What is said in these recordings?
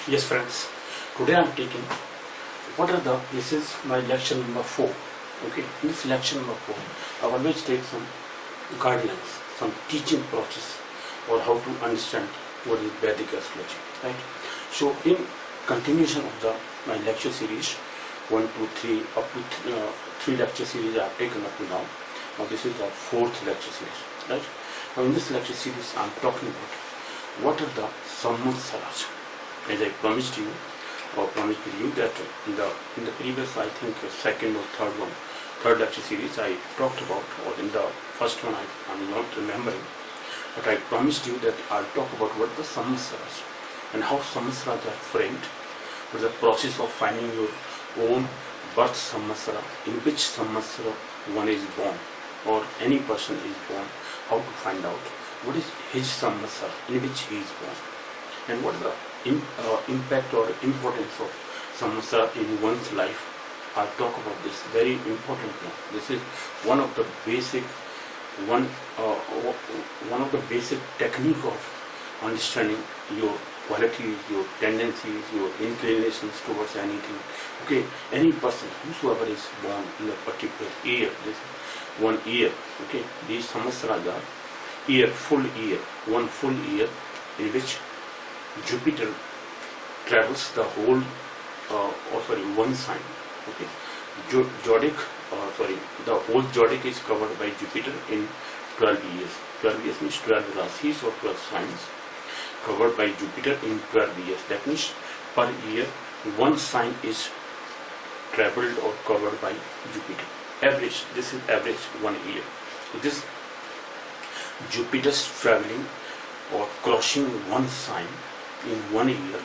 Yes friends, today I am taking this is my lecture number 4. Okay, in this lecture number 4, I always take some guidelines, some teaching process or how to understand what is Vedic astrology, right? So in continuation of my lecture series 1, 2, 3 up to 3 lecture series I have taken up to now. Now this is the 4th lecture series, right? Now in this lecture series I am talking about what are the Samvatsaras. As I promised you that in the previous, I think second or third lecture series I talked about, or in the first one I'm not remembering, but I promised you that I'll talk about what the Samvatsaras and how Samvatsaras are framed, what the process of finding your own birth Samvatsara, in which Samvatsara one is born or any person is born, how to find out what is his Samvatsara in which he is born, and what the impact or importance of Samvatsara in one's life. I'll talk about this very important one. This is one of the basic technique of understanding your qualities, your tendencies, your inclinations towards anything. Okay, any person whosoever is born in a particular year, this 1 year. Okay, these Samvatsaras are one full year in which Jupiter travels the whole, one sign. Okay, the whole zodiac is covered by Jupiter in 12 years. 12 years means 12 rasis or 12 signs covered by Jupiter in 12 years. That means per year one sign is traveled or covered by Jupiter. Average. This is average 1 year. This Jupiter's traveling or crossing one sign in 1 year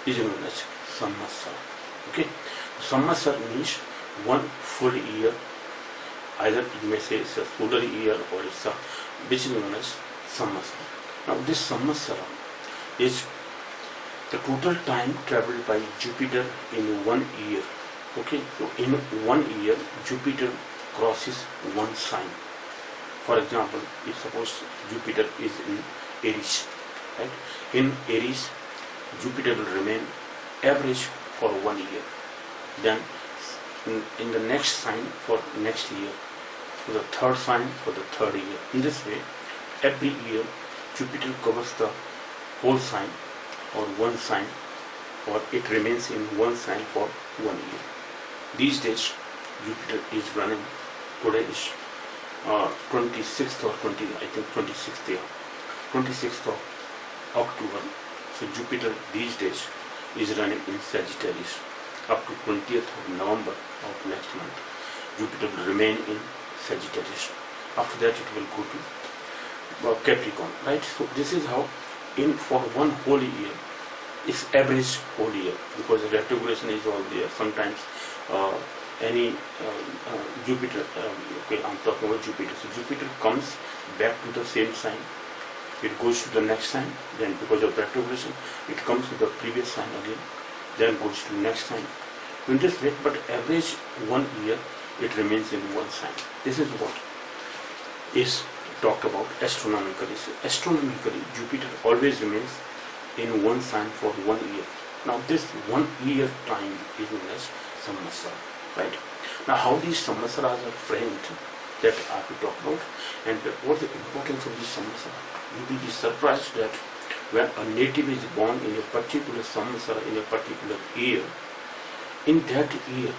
is known as Samvatsara. Okay, Samvatsara means one full year. Either you may say it's a solar year or it's which is known as Samvatsara. Now this Samvatsara is the total time traveled by Jupiter in 1 year. Okay, so in 1 year Jupiter crosses one sign. For example, if suppose Jupiter is in Aries, right? In Aries, Jupiter will remain average for 1 year. Then in the next sign for next year, for the third sign for the third year. In this way, every year Jupiter covers the whole sign or one sign, or it remains in one sign for 1 year. These days Jupiter is running. Today is 26th or 26th of October. So Jupiter these days is running in Sagittarius. Up to 20th of November of next month, Jupiter will remain in Sagittarius. After that it will go to Capricorn, right? So this is how for one whole year, it's average whole year, because the retrogression is all there. Sometimes Jupiter, okay, I'm talking about Jupiter. So Jupiter comes back to the same sign. It goes to the next sign, then because of retrogression, it comes to the previous sign again, then goes to the next sign. In this way, but average 1 year, it remains in one sign. This is what is talked about astronomically. So astronomically, Jupiter always remains in one sign for 1 year. Now this 1 year time is known as Samvatsara, right? Now how these Samvatsaras are framed, that I have to talk about, and what the importance of these Samvatsara. You will be surprised that when a native is born in a particular Samvatsara, in a particular year, in that year,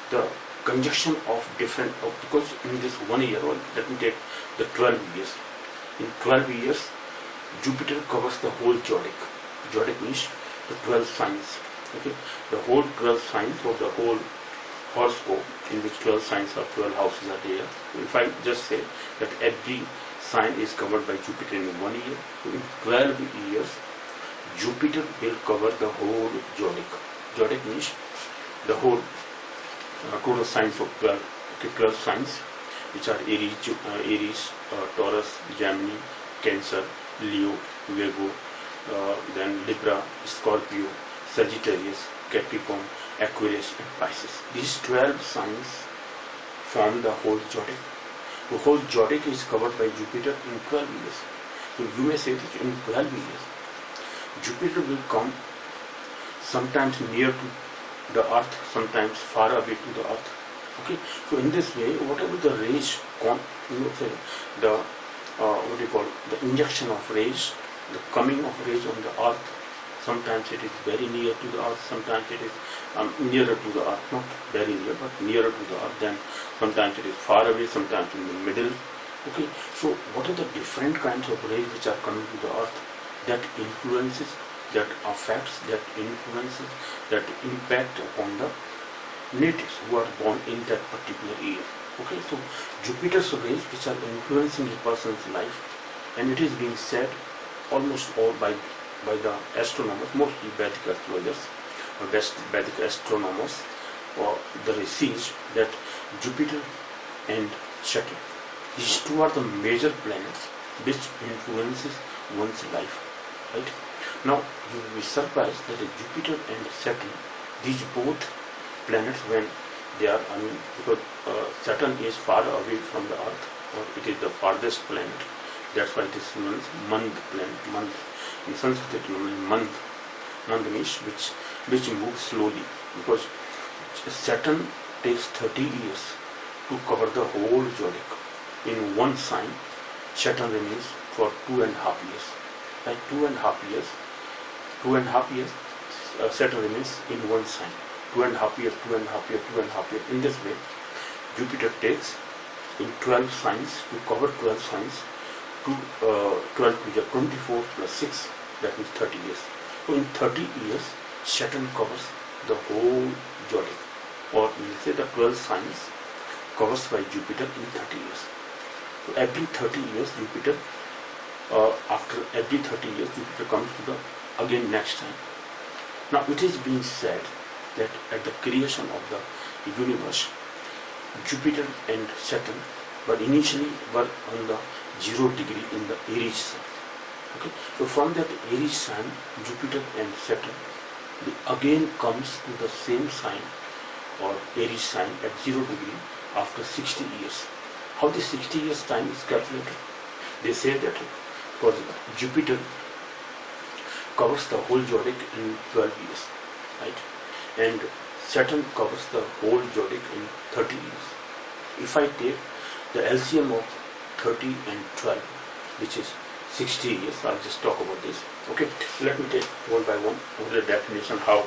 the conjunction of because in this 1 year, or let me take the 12 years. In 12 years, Jupiter covers the whole zodiac. Zodiac means the 12 signs. Okay, the whole 12 signs, or the whole horoscope, in which 12 signs or 12 houses are there. If I just say that every sign is covered by Jupiter in 1 year, so in 12 years, Jupiter will cover the whole zodiac. Zodiac means the whole total signs of 12. Okay, 12 signs, which are Aries, Taurus, Gemini, Cancer, Leo, Virgo, then Libra, Scorpio, Sagittarius, Capricorn, Aquarius and Pisces. These 12 signs form the whole zodiac. The whole zodiac is covered by Jupiter in 12 years. So you may say that in 12 years, Jupiter will come sometimes near to the Earth, sometimes far away to the Earth. Okay, so in this way, whatever the rays, say the what do you call, the injection of rays, the coming of rays on the Earth, sometimes it is very near to the Earth, sometimes it is nearer to the Earth, not very near, but nearer to the Earth. Then sometimes it is far away, sometimes in the middle. Okay, so what are the different kinds of rays which are coming to the Earth that influences, that affects, that influences, that impact upon the natives who are born in that particular year. Okay, so Jupiter's rays which are influencing a person's life, and it is being said almost all by the astronomers, mostly Vedic astrologers or Vedic astronomers or the rishis, that Jupiter and Saturn, these two are the major planets which influences one's life. Right? Now you will be surprised that Jupiter and Saturn, these both planets, when they are, because Saturn is far away from the Earth, or it is the farthest planet. That's why it is known as Mandh planet. Mandh in Sanskrit it is known as Mandh. Mandh means which moves slowly, because Saturn takes 30 years to cover the whole zodiac. In one sign, Saturn remains for 2.5 years. Like 2.5 years, Saturn remains in one sign. 2.5 years, 2.5 years, 2.5 years. In this way, Jupiter takes in 12 signs to cover 12 signs to 12 to 24 plus 6, that means 30 years. So in 30 years, Saturn covers the whole zodiac, or we will say the 12 signs covers by Jupiter in 30 years. So every 30 years, Jupiter, after every 30 years, Jupiter comes to the again next sign. Now it is being said that at the creation of the universe, Jupiter and Saturn were initially on the 0 degree in the Aries sign. Okay, so from that Aries sign, Jupiter and Saturn, they again comes to the same sign or Aries sign at 0 degree after 60 years. How the 60 years time is calculated? They say that because Jupiter covers the whole zodiac in 12 years, right? And Saturn covers the whole zodiac in 30 years. If I take the LCM of 30 and 12, which is 60 years, I'll just talk about this. Okay, let me take one by one the definition how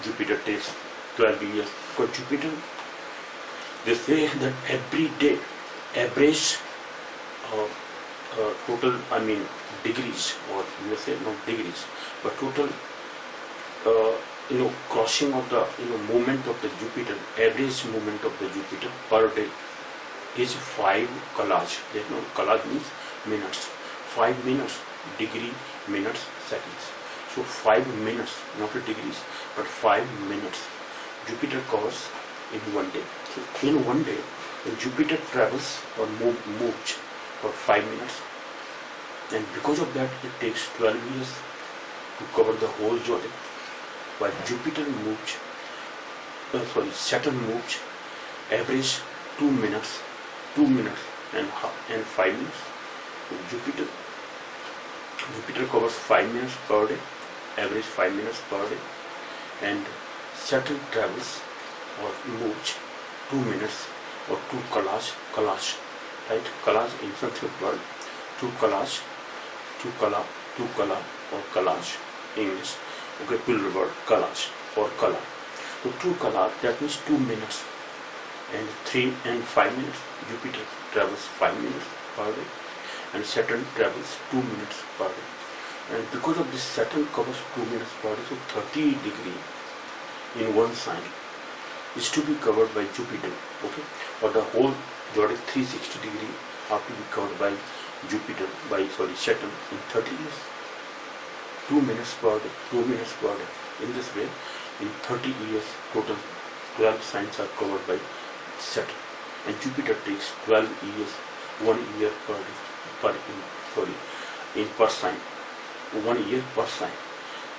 Jupiter takes 12 years. Because Jupiter, they say that every day, average total, degrees, or you may say not degrees, but total crossing of the movement of the Jupiter, average movement of the Jupiter per day is 5 kalaj. Kalaj means minutes. 5 minutes, degree, minutes, seconds. So 5 minutes, not degrees, but 5 minutes Jupiter covers in one day. So in one day, Jupiter travels or moves for 5 minutes, and because of that it takes 12 years to cover the whole zodiac, while Saturn moves average 2 minutes and 5 minutes. So Jupiter covers 5 minutes per day, average 5 minutes per day, and Saturn travels or moves 2 minutes or 2 kalaj, right? Kalaj in Sanskrit word, 2 kalaj, 2 kala or kalaj English. Okay, plural word kalaj or kala. So 2 kala, that means 2 minutes, and 3 and 5 minutes. Jupiter travels 5 minutes per day, and Saturn travels 2 minutes per day. And because of this, Saturn covers 2 minutes per day, so 30 degree in one sign is to be covered by Jupiter. Okay, or the whole zodiac 360 degree have to be covered by Saturn in 30 years. 2 minutes per day, 2 minutes per day. In this way, in 30 years, total 12 signs are covered by Saturn, and Jupiter takes 12 years, 1 year per day, per sign, 1 year per sign.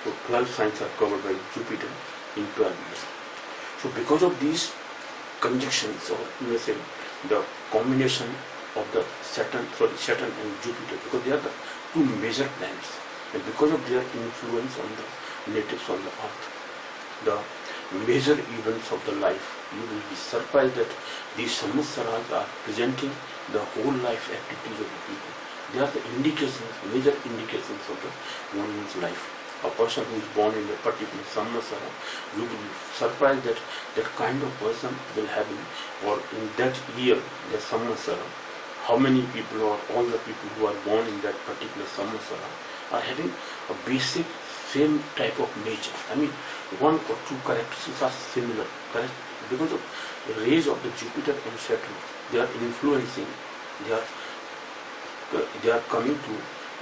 So 12 signs are covered by Jupiter in 12 years. So because of these conjunctions, or you may say the combination of the Saturn and Jupiter, because they are the two major planets, and because of their influence on the natives on the earth, the major events of the life, you will be surprised that these Samvatsaras are presenting the whole life activities of the people. They are the indications, major indications of the one's life. A person who is born in a particular Samvatsara, you will be surprised that that kind of person will have, or in that year, the Samvatsara, how many people or all the people who are born in that particular Samvatsara are having a basic same type of nature. I mean, one or two characteristics are similar, correct? Because of the rays of the Jupiter and Saturn, they are influencing, they are coming to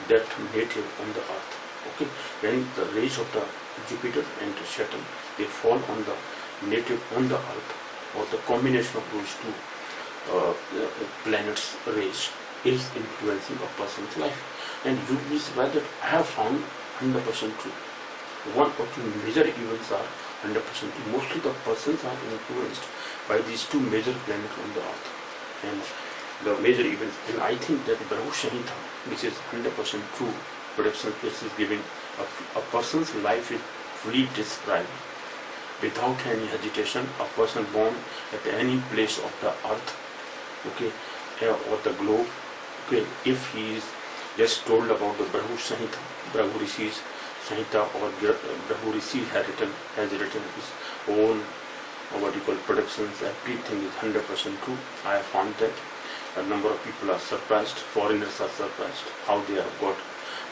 that native on the earth. Okay, when the rays of the Jupiter and Saturn, they fall on the native on the earth, or the combination of those two planets' rays is influencing a person's life. And you will be surprised that I have found 100% true. One or two major events are 100% true. Mostly the persons are influenced by these two major planets on the earth. And the major events, and I think that Brahu Shanhita, which is 100% true prediction, this is giving a person's life is fully described without any hesitation. A person born at any place of the earth, okay, or the globe, okay, if he is just told about the Brahu Shanhita, Brahu Rishi's Shanhita, or Brahu Rishi has written his own, what you call, predictions, everything is 100% true. I have found that a number of people are surprised, foreigners are surprised how they have got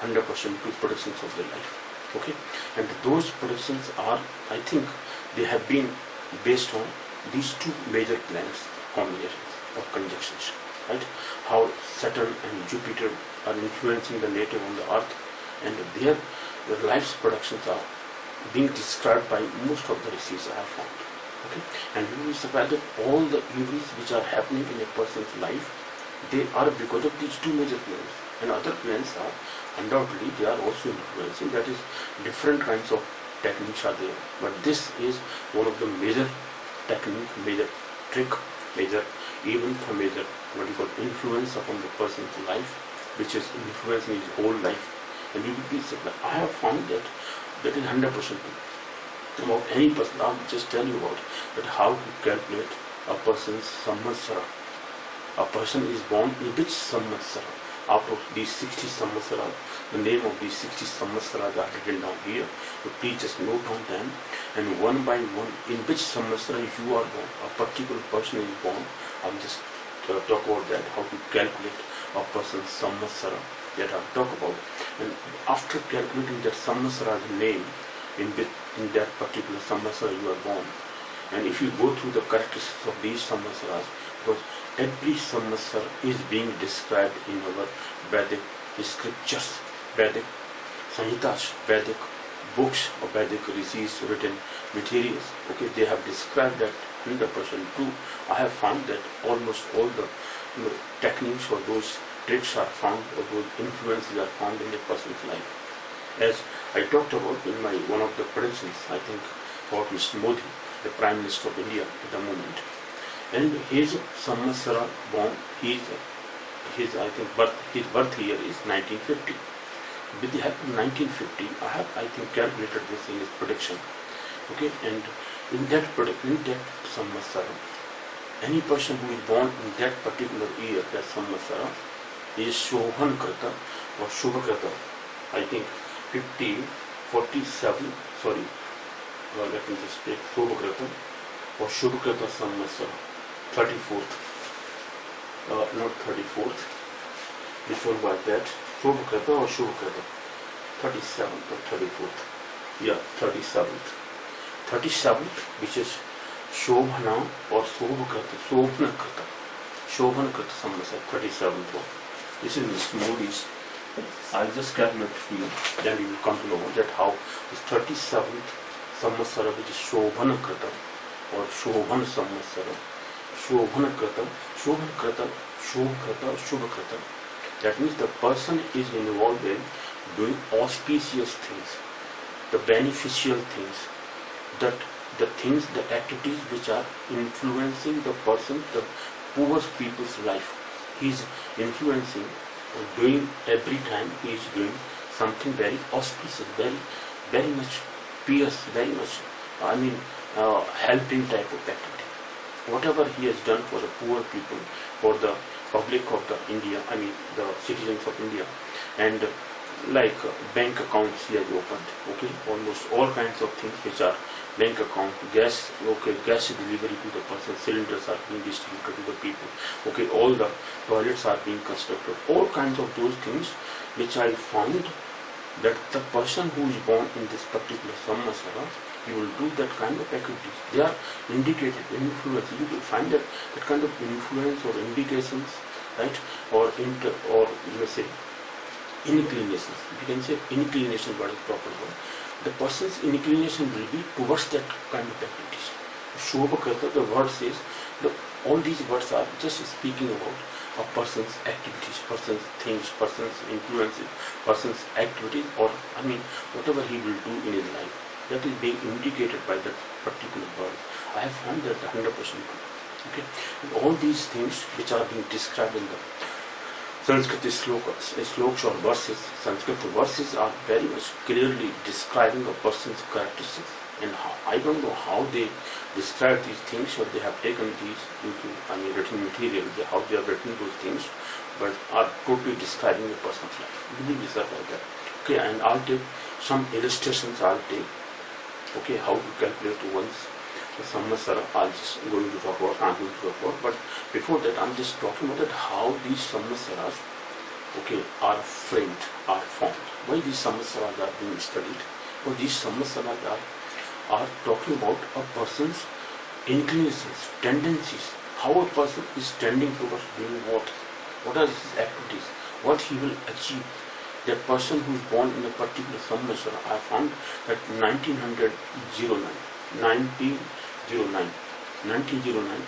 100% true predictions of their life. Okay, and those predictions are, I think, they have been based on these two major planets combinations or conjunctions, right? How Saturn and Jupiter are influencing the native on the earth, and their life's productions are being described by most of the rishis I have found. Okay, and you will be surprised that all the events which are happening in a person's life, they are because of these two major planets. And other planets are undoubtedly, they are also influencing. That is, different kinds of techniques are there, but this is one of the major technique, major trick, major event, or major, what you call, influence upon the person's life, which is influencing his whole life. And you will be surprised. I have found that that is 100% true. About any person, I'll just tell you about that how to calculate a person's Samvatsara. A person is born in which Samvatsara? Out of these 60 Samvatsaras, the name of these 60 Samvatsaras are written down here. So please just note down them, and one by one, in which Samvatsara you are born, a particular person is born. I'll just talk about that, how to calculate a person's Samvatsara, that I'll talk about. And after calculating that Samvatsara's name, in that particular Samvatsara you are born, and if you go through the characteristics of these Samvatsaras, because every Samvatsara is being described in our Vedic scriptures, Vedic Samhitas, Vedic books, or Vedic rishis written materials. Okay, they have described that 100% true. I have found that almost all the techniques or those tricks are found, or those influences are found in a person's life. As I talked about in my one of the predictions, I think, about Mr. Modi, the Prime Minister of India at the moment. And his Samvatsara born, his I think his birth year is 1950. With the help of 1950, I think calculated this in his prediction. Okay, and in that Samvatsara, any person who is born in that particular year, that Samvatsara, is Shobhan Krata or Shubhakrata. I think 47. Sorry, let me just take Shobhakrata or Shubhakrata Samvatsara. 34th, not 34th, which one was that? Shobhakrata or Shubhakrata? 37th or 34th? Yeah, 37th. 37th, which is Shobhana or Shobhakrata, Shobhanakrata. Shobhanakrata Samvatsara, 37th one. This is Mr. Modi's. I'll just calculate for you, then you will come to know that how this 37th Samvatsara, which is Shobhanakrata or Shobhana Samvatsara, Shobhanakrata, Shubhakrata. That means the person is involved in doing auspicious things, the beneficial things, that the things, the activities which are influencing the person, the poor people's life. He is influencing doing every time, he is doing something very auspicious, very much pious, very much, helping type of activity. Whatever he has done for the poor people, for the public of the India, the citizens of India, and like bank accounts he has opened, okay, almost all kinds of things which are bank account, gas delivery to the person, cylinders are being distributed to the people, okay, all the toilets are being constructed, all kinds of those things which I found that the person who is born in this particular Samvatsara, he will do that kind of activities. They are indicated, influence. You will find that kind of influence or indications, right? Or you may say inclinations. You can say inclination, what is proper word. The person's inclination will be towards that kind of activities. Shobhakarta, the word says, all these words are just speaking about a person's activities, person's things, person's influences, person's activities, or whatever he will do in his life. That is being indicated by that particular word. I have found that 100% true. Okay, and all these things which are being described in the Sanskrit slokas or verses, Sanskrit verses are very much clearly describing a person's characteristics. And I don't know how they describe these things, or they have taken these into written material, how they have written those things, but are totally describing a person's life. You will be surprised that. Okay, and I'll take some illustrations. Okay, how to calculate one's Samvatsara. I'm going to talk about, but before that, I'm just talking about that how these Samvatsaras, okay, are framed, are formed. Why these Samvatsaras are being studied? Or these Samvatsaras are talking about a person's inclinations, tendencies, how a person is tending towards doing what are his activities, what he will achieve. That person who is born in a particular Samvatsara, I found that 1909,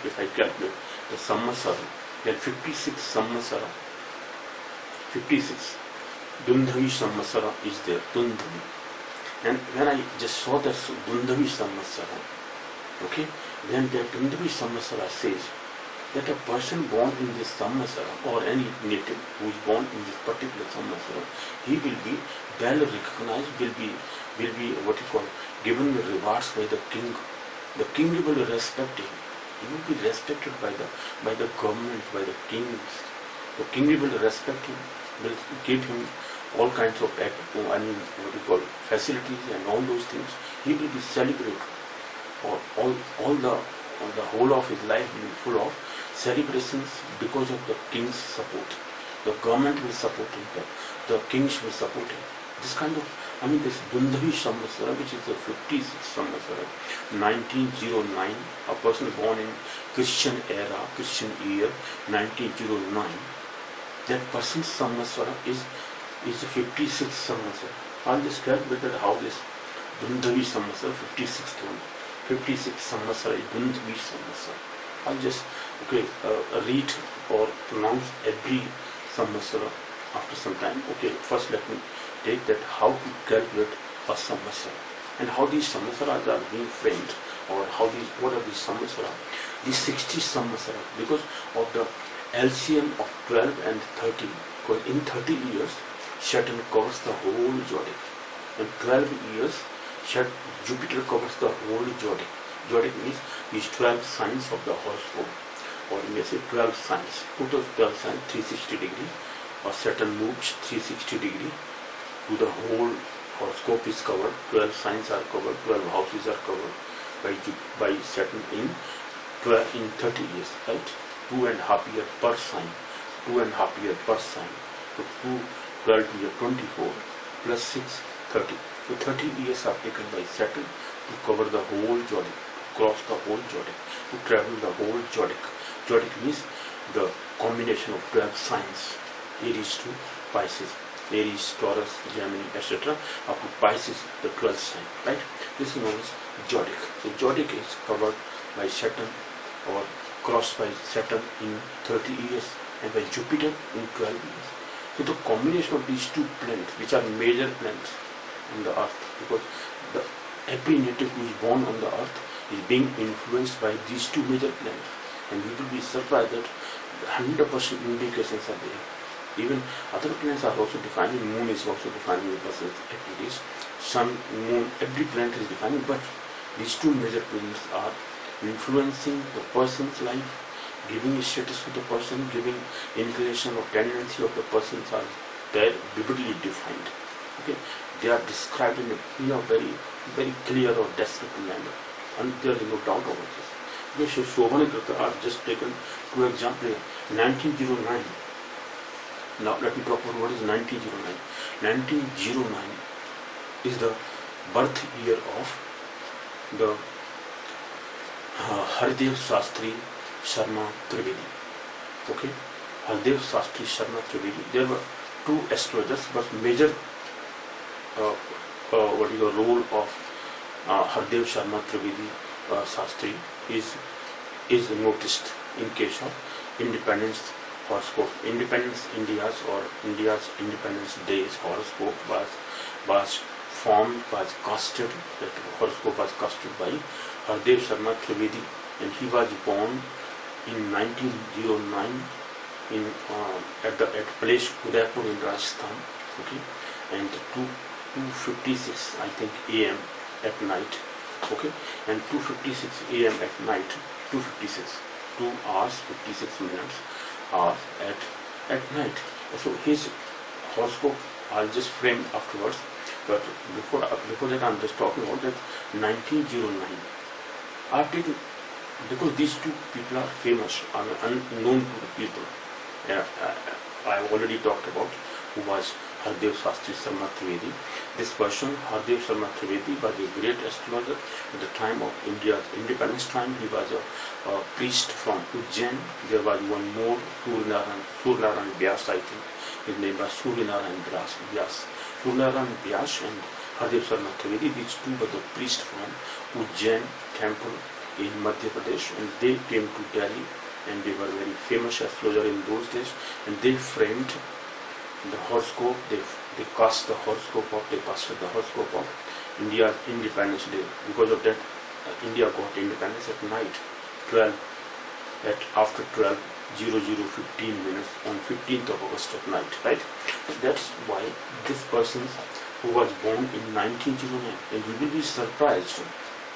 if I calculate the Samvatsara, then 56 Samvatsara, 56 Dundhavi Samvatsara is there, Dundhavi. And when I just saw that Dundhavi Samvatsara, okay, then the Dundhavi Samvatsara says that a person born in this Samvatsara, or any native who is born in this particular Samvatsara, he will be well recognized, will be what you call, given rewards by the king. The king will respect him. He will be respected by the government, by the kings. The king will respect him, will give him all kinds of facilities and all those things. He will be celebrated. All the whole of his life will be full of celebrations because of the king's support. The government will support him, the kings will support him. This kind of, this Dundhavi Samvatsara, which is the 56th Samvatsara, 1909, a person born in Christian era, Christian year, 1909, that person's Samvatsara is the 56th Samvatsara. I'll just calculate how this Dundhavi Samvatsara, 56th one, 56th Samvatsara is Dundhavi Samvatsara. I'll just read or pronounce every Samvatsara after some time. Okay, first let me take that how to calculate a Samvatsara and how these Samvatsaras are being framed, or what are these Samvatsara? These 60 Samvatsara, because of the LCM of 12 and 30, because in 30 years Saturn covers the whole zodiac. In 12 years Jupiter covers the whole zodiac. Zodiac means these 12 signs of the horoscope, or you may say 12 signs. Total 12 signs, 360 degree, or Saturn moves 360 degree to the whole horoscope is covered. 12 signs are covered, 12 houses are covered by Saturn in 30 years, right? 2.5 years per sign, 2.5 years per sign. So 12 to year 24 plus 6, 30. So 30 years are taken by Saturn to cover the whole zodiac, cross the whole zodiac, to travel the whole zodiac. Zodiac means the combination of 12 signs, Aries to Pisces, Aries, Taurus, Gemini, etc. up to Pisces, the 12th sign, right? This is known as zodiac. So zodiac is covered by Saturn, or crossed by Saturn in 30 years, and by Jupiter in 12 years. So the combination of these two planets, which are major planets on the earth, because every native who is born on the earth is being influenced by these two major planets, and you will be surprised that 100% indications are there. Even other planets are also defining. Moon is also defining the person's activities. Sun, Moon, every planet is defining, but these two major planets are influencing the person's life, giving a status to the person, giving inclination or tendency of the persons are there vividly defined. Okay, they are described in a very, very clear or descriptive manner, and there is no doubt about this. Okay, so I've just taken two examples. 1909. Now let me talk about what is 1909. 1909 is the birth year of the Hardev Shastri Sharma Trivedi. Okay, Hardev Shastri Sharma Trivedi. There were two astrologers, but major what is the role of Hardev Sharma Trivedi Shastri is noticed in case of independence horoscope. Independence India's Independence Day's horoscope was formed, was casted. That horoscope was casted by Hardev Sharma Trivedi, and he was born in 1909 in at place Udaipur in Rajasthan. Okay, and 2:56 I think a.m. at night. Okay, and 2:56 a.m. at night. 2 hours 56 minutes are at night. So his horoscope I'll just frame afterwards. But before that I'm just talking about that 1909. I've taken because these two people are famous, are unknown to the people. I have already talked about who was Hardev Shastri Sharma Trivedi. This person, Hardev Sharma Trivedi, was a great astrologer at the time of India's independence time. He was a priest from Ujjain. There was one more, Surnarayan Vyas, I think. His name was Surnarayan Vyas. Surnarayan Vyas and Hardev Sharma Trivedi, these two were the priests from Ujjain temple in Madhya Pradesh, and they came to Delhi, and they were very famous astrologer in those days, and they framed the horoscope, they casted the horoscope of India's Independence Day. Because of that, India got independence at night, after 12:00:15 minutes on 15th of August at night, right? That's why this person who was born in 1909, and you will be surprised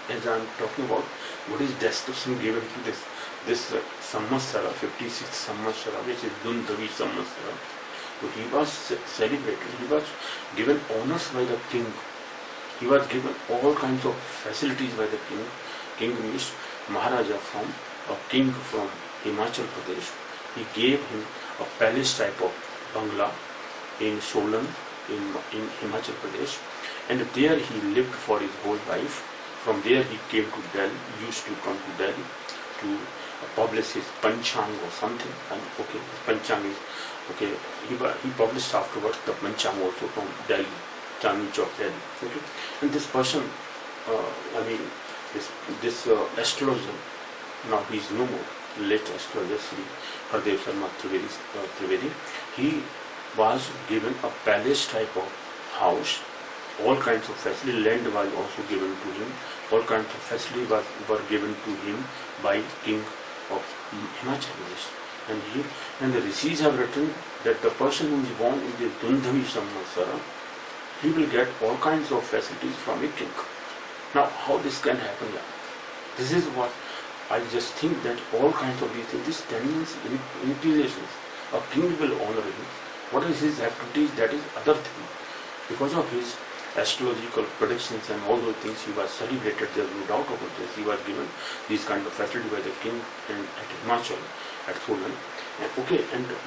as I'm talking about what is description given to this Samvatsara, 56th Samvatsara, which is Dundavi Samvatsara. So he was celebrated, he was given honors by the king, he was given all kinds of facilities by the king. King means Maharaja from a king from Himachal Pradesh. He gave him a palace type of bungalow in Solan in Himachal Pradesh, and there he lived for his whole life. From there he came to Delhi, used to come to Delhi to publish his Panchang or something. And okay, Panchang is okay. He published afterwards the Panchang also from Delhi, Chandni Chowk, Delhi. Okay, and this person, this astrologer, now he is no more. Late astrologer Sri Hardev Sharma Trivedi, he was given a palace type of house. All kinds of facility, land was also given to him. All kinds of facility were given to him by king of Himachal Pradesh. And the rishis have written that the person who is born in the Dundavi Samvatsara, he will get all kinds of facilities from a king. Now, how this can happen? Yeah, this is what I just think, that all kinds of these things, these tendencies, inclinations, a king will honor him. What is his activities? That is other thing. Because of his astrological predictions and all those things, he was celebrated. There is no doubt about this. He was given these kind of facility by the king and at Himachal, at Solan.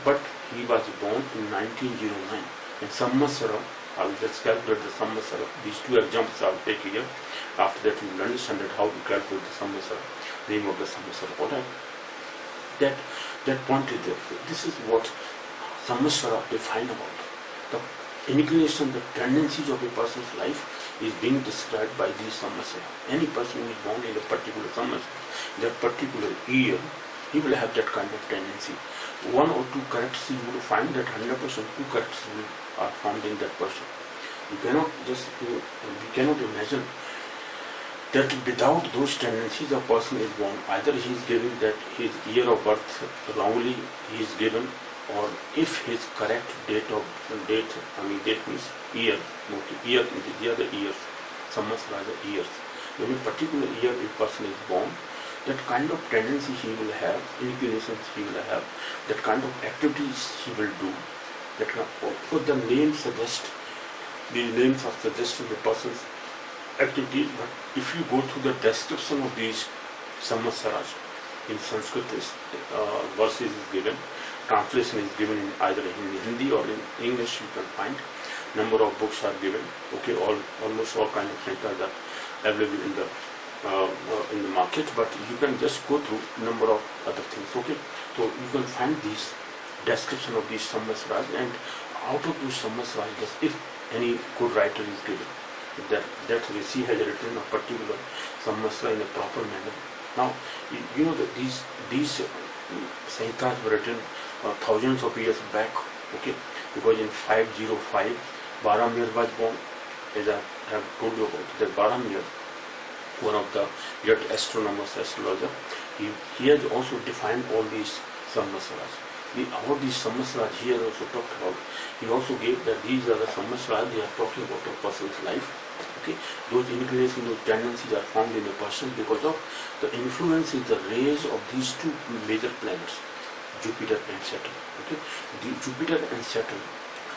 But he was born in 1909. And Samvatsara, I will just calculate the Samvatsara. These two examples I will take here. After that, you will understand how to calculate the Samvatsara, name of the Samvatsara. Alright? That point is there. This is what Samvatsara define about. The inclination, the tendencies of a person's life is being described by these Samvatsara. Any person who is born in a particular Samvatsara, that particular year, he will have that kind of tendency. One or two characters, you will find that 100% two characters are found in that person. We cannot imagine that without those tendencies a person is born. Either he is given that his year of birth wrongly, he is given, or if his correct date means year, year in the other years, Samvatsara are years. When a particular year a person is born, that kind of tendency he will have, inclinations he will have, that kind of activities he will do, that kind of, the names suggest, these names are suggesting the person's activities, but if you go through the description of these Samvatsaras, in Sanskrit verses is given, translation is given in either in Hindi or in English, you can find. Number of books are given. Okay, almost all kind of centers are available in the market, but you can just go through number of other things. Okay, so you can find these description of these Samvatsaras, and out of those Samvatsaras, if any good writer is given, that Rishi has written a particular Samvatsara in a proper manner. Now, you know that these Sahitas were written thousands of years back, okay, because in 505, Baramir was born, as I have told you about, that Baramir, one of the great astronomers, astrologer, he has also defined all these Samvatsaras. All these Samvatsaras he has also talked about. He also gave that these are the Samvatsaras, they are talking about a person's life. Okay, those inclinations, those tendencies are found in a person because of the influence in the rays of these two major planets, Jupiter and Saturn. Okay, the Jupiter and Saturn,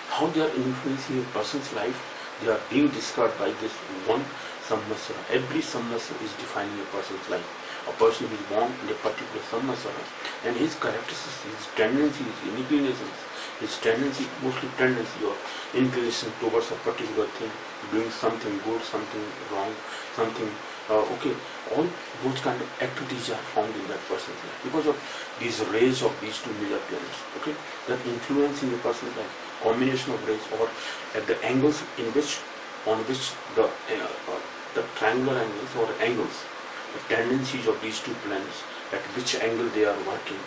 how they are influencing a person's life, they are being described by this one Samvatsara. Every Samvatsara is defining a person's life. A person is born in a particular Samvatsara, and his characteristics, his tendencies, his inclinations, his tendency, mostly tendency or inclination towards a particular thing, doing something good, something wrong, something okay, all those kind of activities are found in that person's life because of these rays of these two major planets. Okay, that influencing a person's life, combination of rays or at the angles on which the triangular angles or angles, the tendencies of these two planets, at which angle they are working.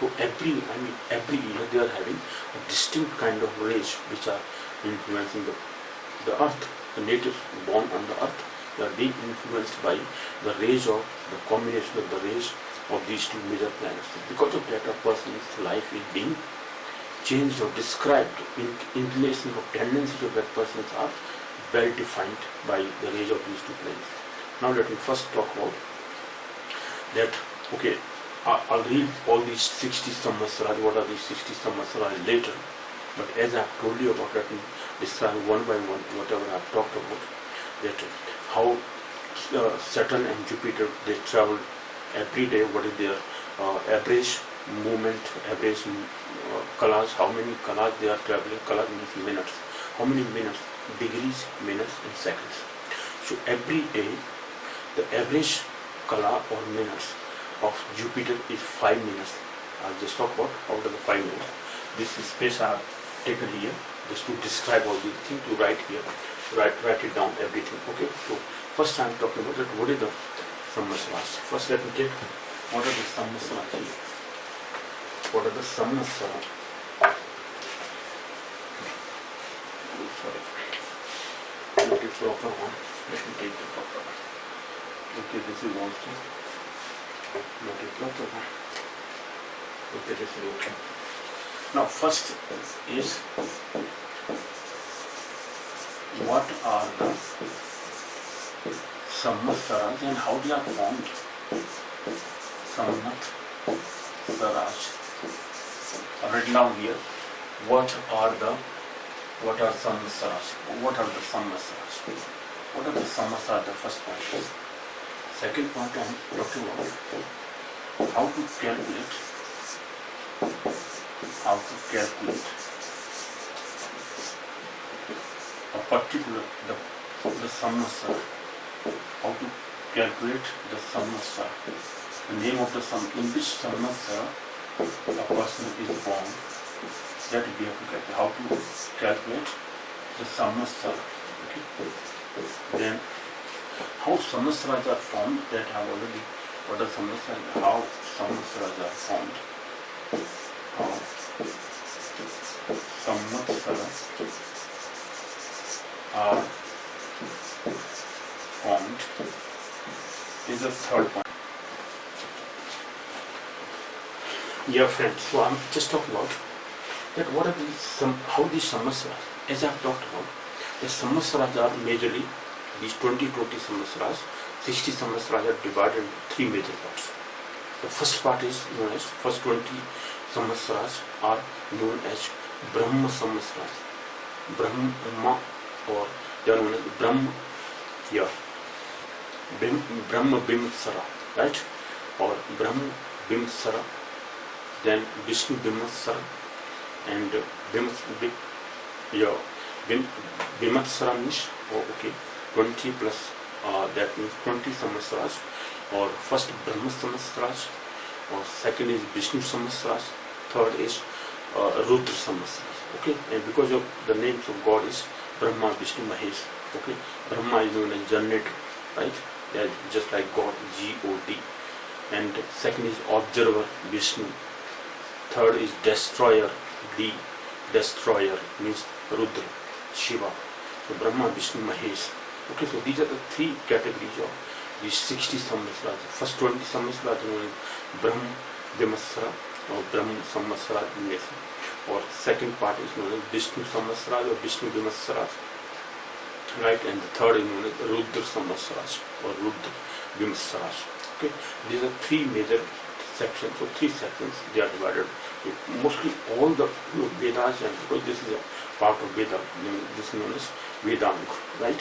So every year they are having a distinct kind of rays which are influencing the earth. The natives born on the earth, they are being influenced by the rays of the combination of the rays of these two major planets. Because of that, a person's life is being changed or described. Inclination of tendencies of that person's are well defined by the rays of these two planets. Now let me first talk about that. Okay, I'll read all these 60 Samvatsaras. What are these 60 Samvatsaras later? But as I've told you about, let me describe one by one whatever I've talked about. That how Saturn and Jupiter, they travel every day. What is their average movement, average kalas, how many kalas they are traveling. Kalas means minutes. How many minutes? Degrees, minutes and seconds. So every day the average kala or minutes of Jupiter is 5 minutes. I'll just talk about out of the 5 minutes. This space I have taken here just to describe all these things, to write here, write it down, everything. Okay, so first I'm talking about that what is the Samvatsaras. First let me take what are the Samvatsaras here. What are the Samvatsaras? Sorry. Not a proper one. Let me take the proper one. Okay, this is also not a proper one. Okay, this is okay. Now first is what are the Samvatsaras and how they are formed. Samvatsaras are written down here. What are Samvatsaras? What are the Samvatsaras? What are the Samvatsaras? The first point is. Second point I'm talking about how to calculate a particular the Samvatsara. How to calculate the Samvatsara. The name of the in which Samvatsara a person is born. That we have to calculate. How to calculate the Samvatsara. Okay. Then how Samvatsaras are formed, that I have already. What are Samvatsaras? How Samvatsaras are formed. How Samvatsaras are formed is the third point. Yeah, friends. So I'm just talking about that what are these, how these Samvatsaras, as I have talked about, the Samvatsaras are majorly, these 20 Samvatsaras, 60 Samvatsaras are divided into three major parts. The first part is known as, first 20 Samvatsaras are known as Brahma Samvatsaras. Brahma, or they are known as Brahma, yeah, Brahma Bimsara, right? Or Brahma Bimsara, then Vishnu Bimsara, and Bimatsara means, oh, okay, 20 plus, that means 20 Samvatsaras, or first Brahma Samvatsaras, or second is Vishnu Samvatsaras, third is Rudra Samvatsaras, okay, and because of the names of God is Brahma, Vishnu, Mahesh, okay, Brahma is known as generator, right, they are just like God, G-O-D, and second is observer, Vishnu, third is destroyer, D, destroyer means Rudra, Shiva, so Brahma, Vishnu, Mahesh, okay, so these are the three categories of these 60 Samvatsaras. First 20 Samvatsaras are known as Brahma Bimatsara or Brahma Samvatsara, or second part is known as Vishnu Samvatsaras or Vishnu Bimatsaras, right, and the third is known as Rudra Samvatsaras or Rudra Bimatsaras. Okay, these are three major sections, so three sections they are divided. Mostly all the Vedas, and because this is a part of Veda, this is known as Vedanga, right?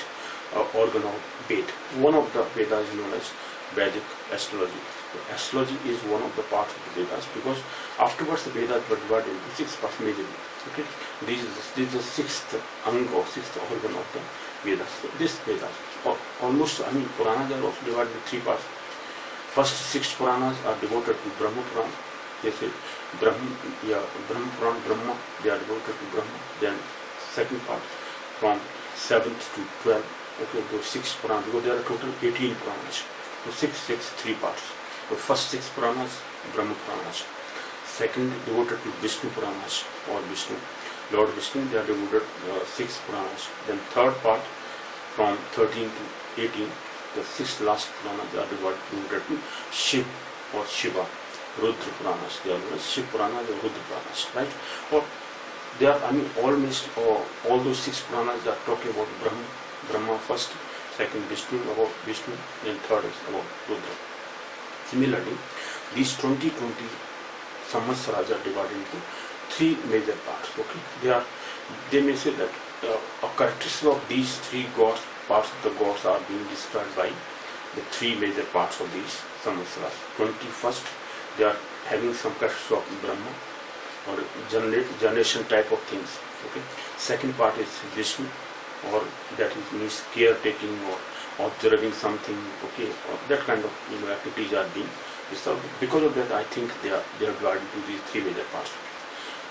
Organ of Ved. One of the Vedas is known as Vedic astrology. So astrology is one of the parts of the Vedas, because afterwards the Vedas were divided into 6 parts majorly. Okay, this is the sixth anga or sixth organ of the Vedas. So this Vedas, almost, I mean, Puranas are also divided into 3 parts. First 6 Puranas are devoted to Brahma Purana. They say Brahma Purana, Brahma, they are devoted to Brahma. Then second part from 7th to 12th. Okay, those 6 Puranas, because there are total 18 Puranas. So 3 parts. The first 6 Puranas, Brahma Puranas. Second, devoted to Vishnu Puranas or Vishnu, Lord Vishnu, they are devoted 6 Puranas. Then third part from 13 to 18, the 6 last Puranas are devoted to Shiv or Shiva, Rudra Puranas. They are known as Shiv Puranas or Rudra Puranas, right? Or they are, I mean, almost all those 6 Puranas are talking about Brahma first, second Vishnu, about Vishnu, then third is about Rudra. Similarly, these 20 Samvatsaras are divided into 3 major parts. Okay, they may say that a characteristic of these 3 gods, parts of the gods, are being described by the 3 major parts of these Samvatsaras. 21st, they are having some characteristics of Brahma or generation type of things. Okay, second part is Vishnu, or that means caretaking or observing something, okay, or that kind of activities are being resolved. Because of that, I think they are divided into these 3 major parts.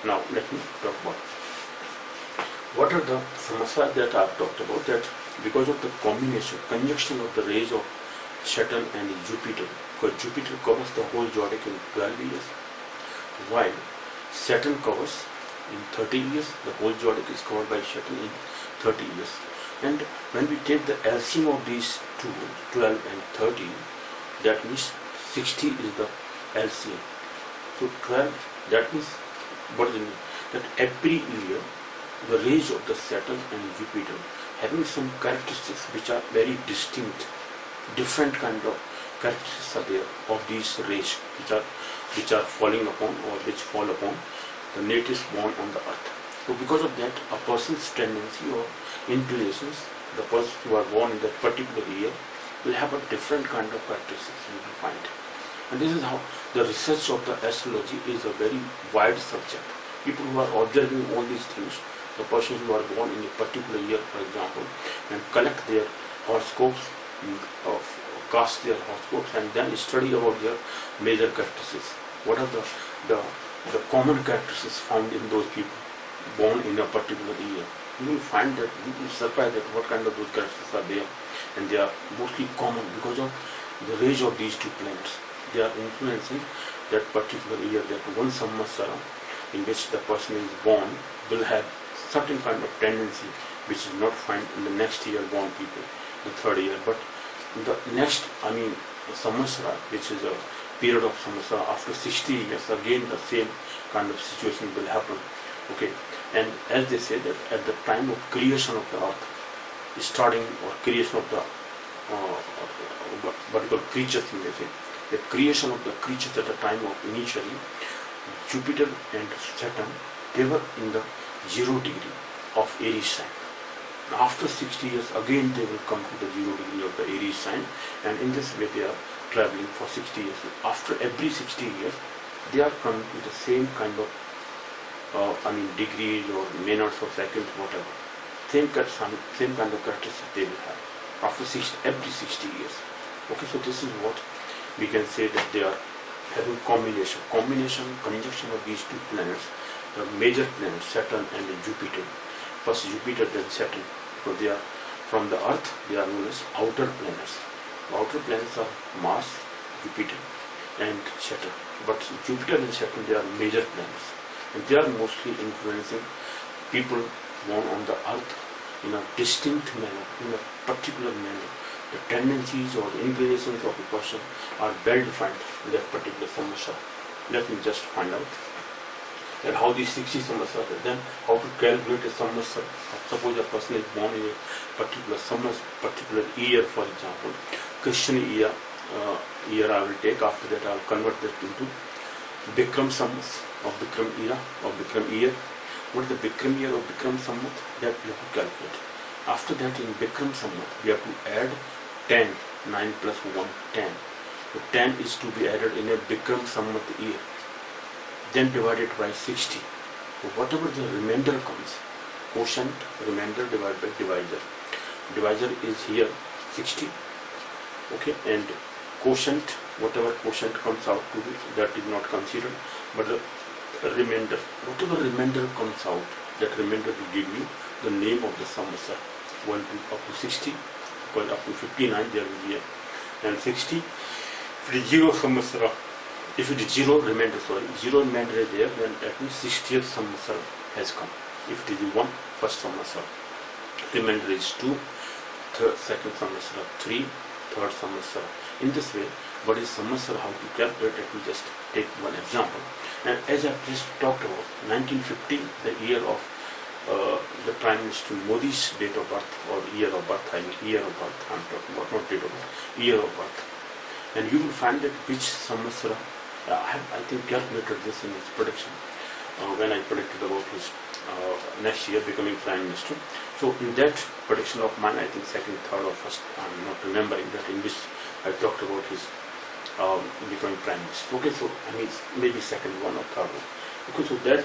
Now let me talk about what are the Samvatsaras that I have talked about. That because of the conjunction of the rays of Saturn and Jupiter, because Jupiter covers the whole zodiac in 12 years, while Saturn covers in 30 years, the whole zodiac is covered by Saturn in 30 years. And when we take the LCM of these two, 12 and 30, that means 60 is the LCM. So 12, that means, what does it mean? That every year, the rays of the Saturn and Jupiter having some characteristics which are very distinct, different kind of characteristics are there of these rays which are falling upon or which fall upon the natives born on the earth. So because of that, a person's tendency or inclinations, the persons who are born in that particular year will have a different kind of characteristics you will find. And this is how the research of the astrology is a very wide subject. People who are observing all these things, the persons who are born in a particular year, for example, and collect their horoscopes, cast their horoscopes, and then study about their major characteristics. What are the common characteristics found in those people born in a particular year? You will find that you will be surprised at what kind of those characteristics are there, and they are mostly common because of the rays of these 2 planets. They are influencing that particular year. That one Samvatsara in which the person is born will have certain kind of tendency which is not found in the next year born people, the 3rd year. But the next, I mean, Samvatsara, which is a period of Samvatsara, after 60 years, again the same kind of situation will happen. Okay, and as they say that at the time of creation of the earth, starting or creation of the what we call creatures, you may say, the creation of the creatures at the time of initially, Jupiter and Saturn, they were in the 0 degree of Aries sign. After 60 years, again they will come to the 0 degree of the Aries sign, and in this way they are traveling for 60 years. After every 60 years, they are coming to the same kind of, degrees or minutes or seconds, whatever. Same kind of characteristics they will have after every 60 years. Okay, so this is what we can say, that they are having conjunction of these two planets, the major planets, Saturn and Jupiter. First Jupiter, then Saturn. So they are from the Earth, they are known as outer planets. Outer planets are Mars, Jupiter, and Saturn. But Jupiter and Saturn, they are major planets, and they are mostly influencing people born on the Earth in a distinct manner, in a particular manner. The tendencies or the inclinations of a person are well defined in that particular Samvatsara. Let me just find out that how these 60 Samvatsara, then how to calculate a Samvatsara. Suppose a person is born in a particular year, for example, Christian year I will take. After that I will convert that into Bikram Samvats of Bikram era of Bikram year. What is the Bikram year of Bikram Samvat? That we have to calculate. After that, in Bikram Samvat, we have to add 10. 9 plus 1, 10. So 10 is to be added in a Bikram Samvat year. Then divided by 60. So whatever the remainder comes, quotient, remainder divided by divisor. Divisor is here 60. Okay, and quotient, whatever quotient comes out to be, that is not considered, but the remainder, whatever remainder comes out, that remainder will give you the name of the Samvatsara. 1 to up to 60, because up to 59 there will be a, and 60. If it is 0 Samvatsara, if it is 0 remainder, zero remainder is there, then that means 60th Samvatsara has come. If it is 1, first Samvatsara, remainder is 2, second Samvatsara 3, third Samvatsara. In this way, what is Samvatsara, how to calculate? Let me just take one example. And as I just talked about, 1950, the year of the Prime Minister Modi's date of birth, or year of birth, year of birth, I'm talking about, not date of birth, year of birth. And you will find that which Samvatsara, I think calculated this in his prediction, when I predicted about his next year becoming Prime Minister. So in that prediction of mine, I think second, third or first, I'm not remembering that, in which I talked about his becoming Prime Minister. Okay, so maybe second one or third one. Okay, so that,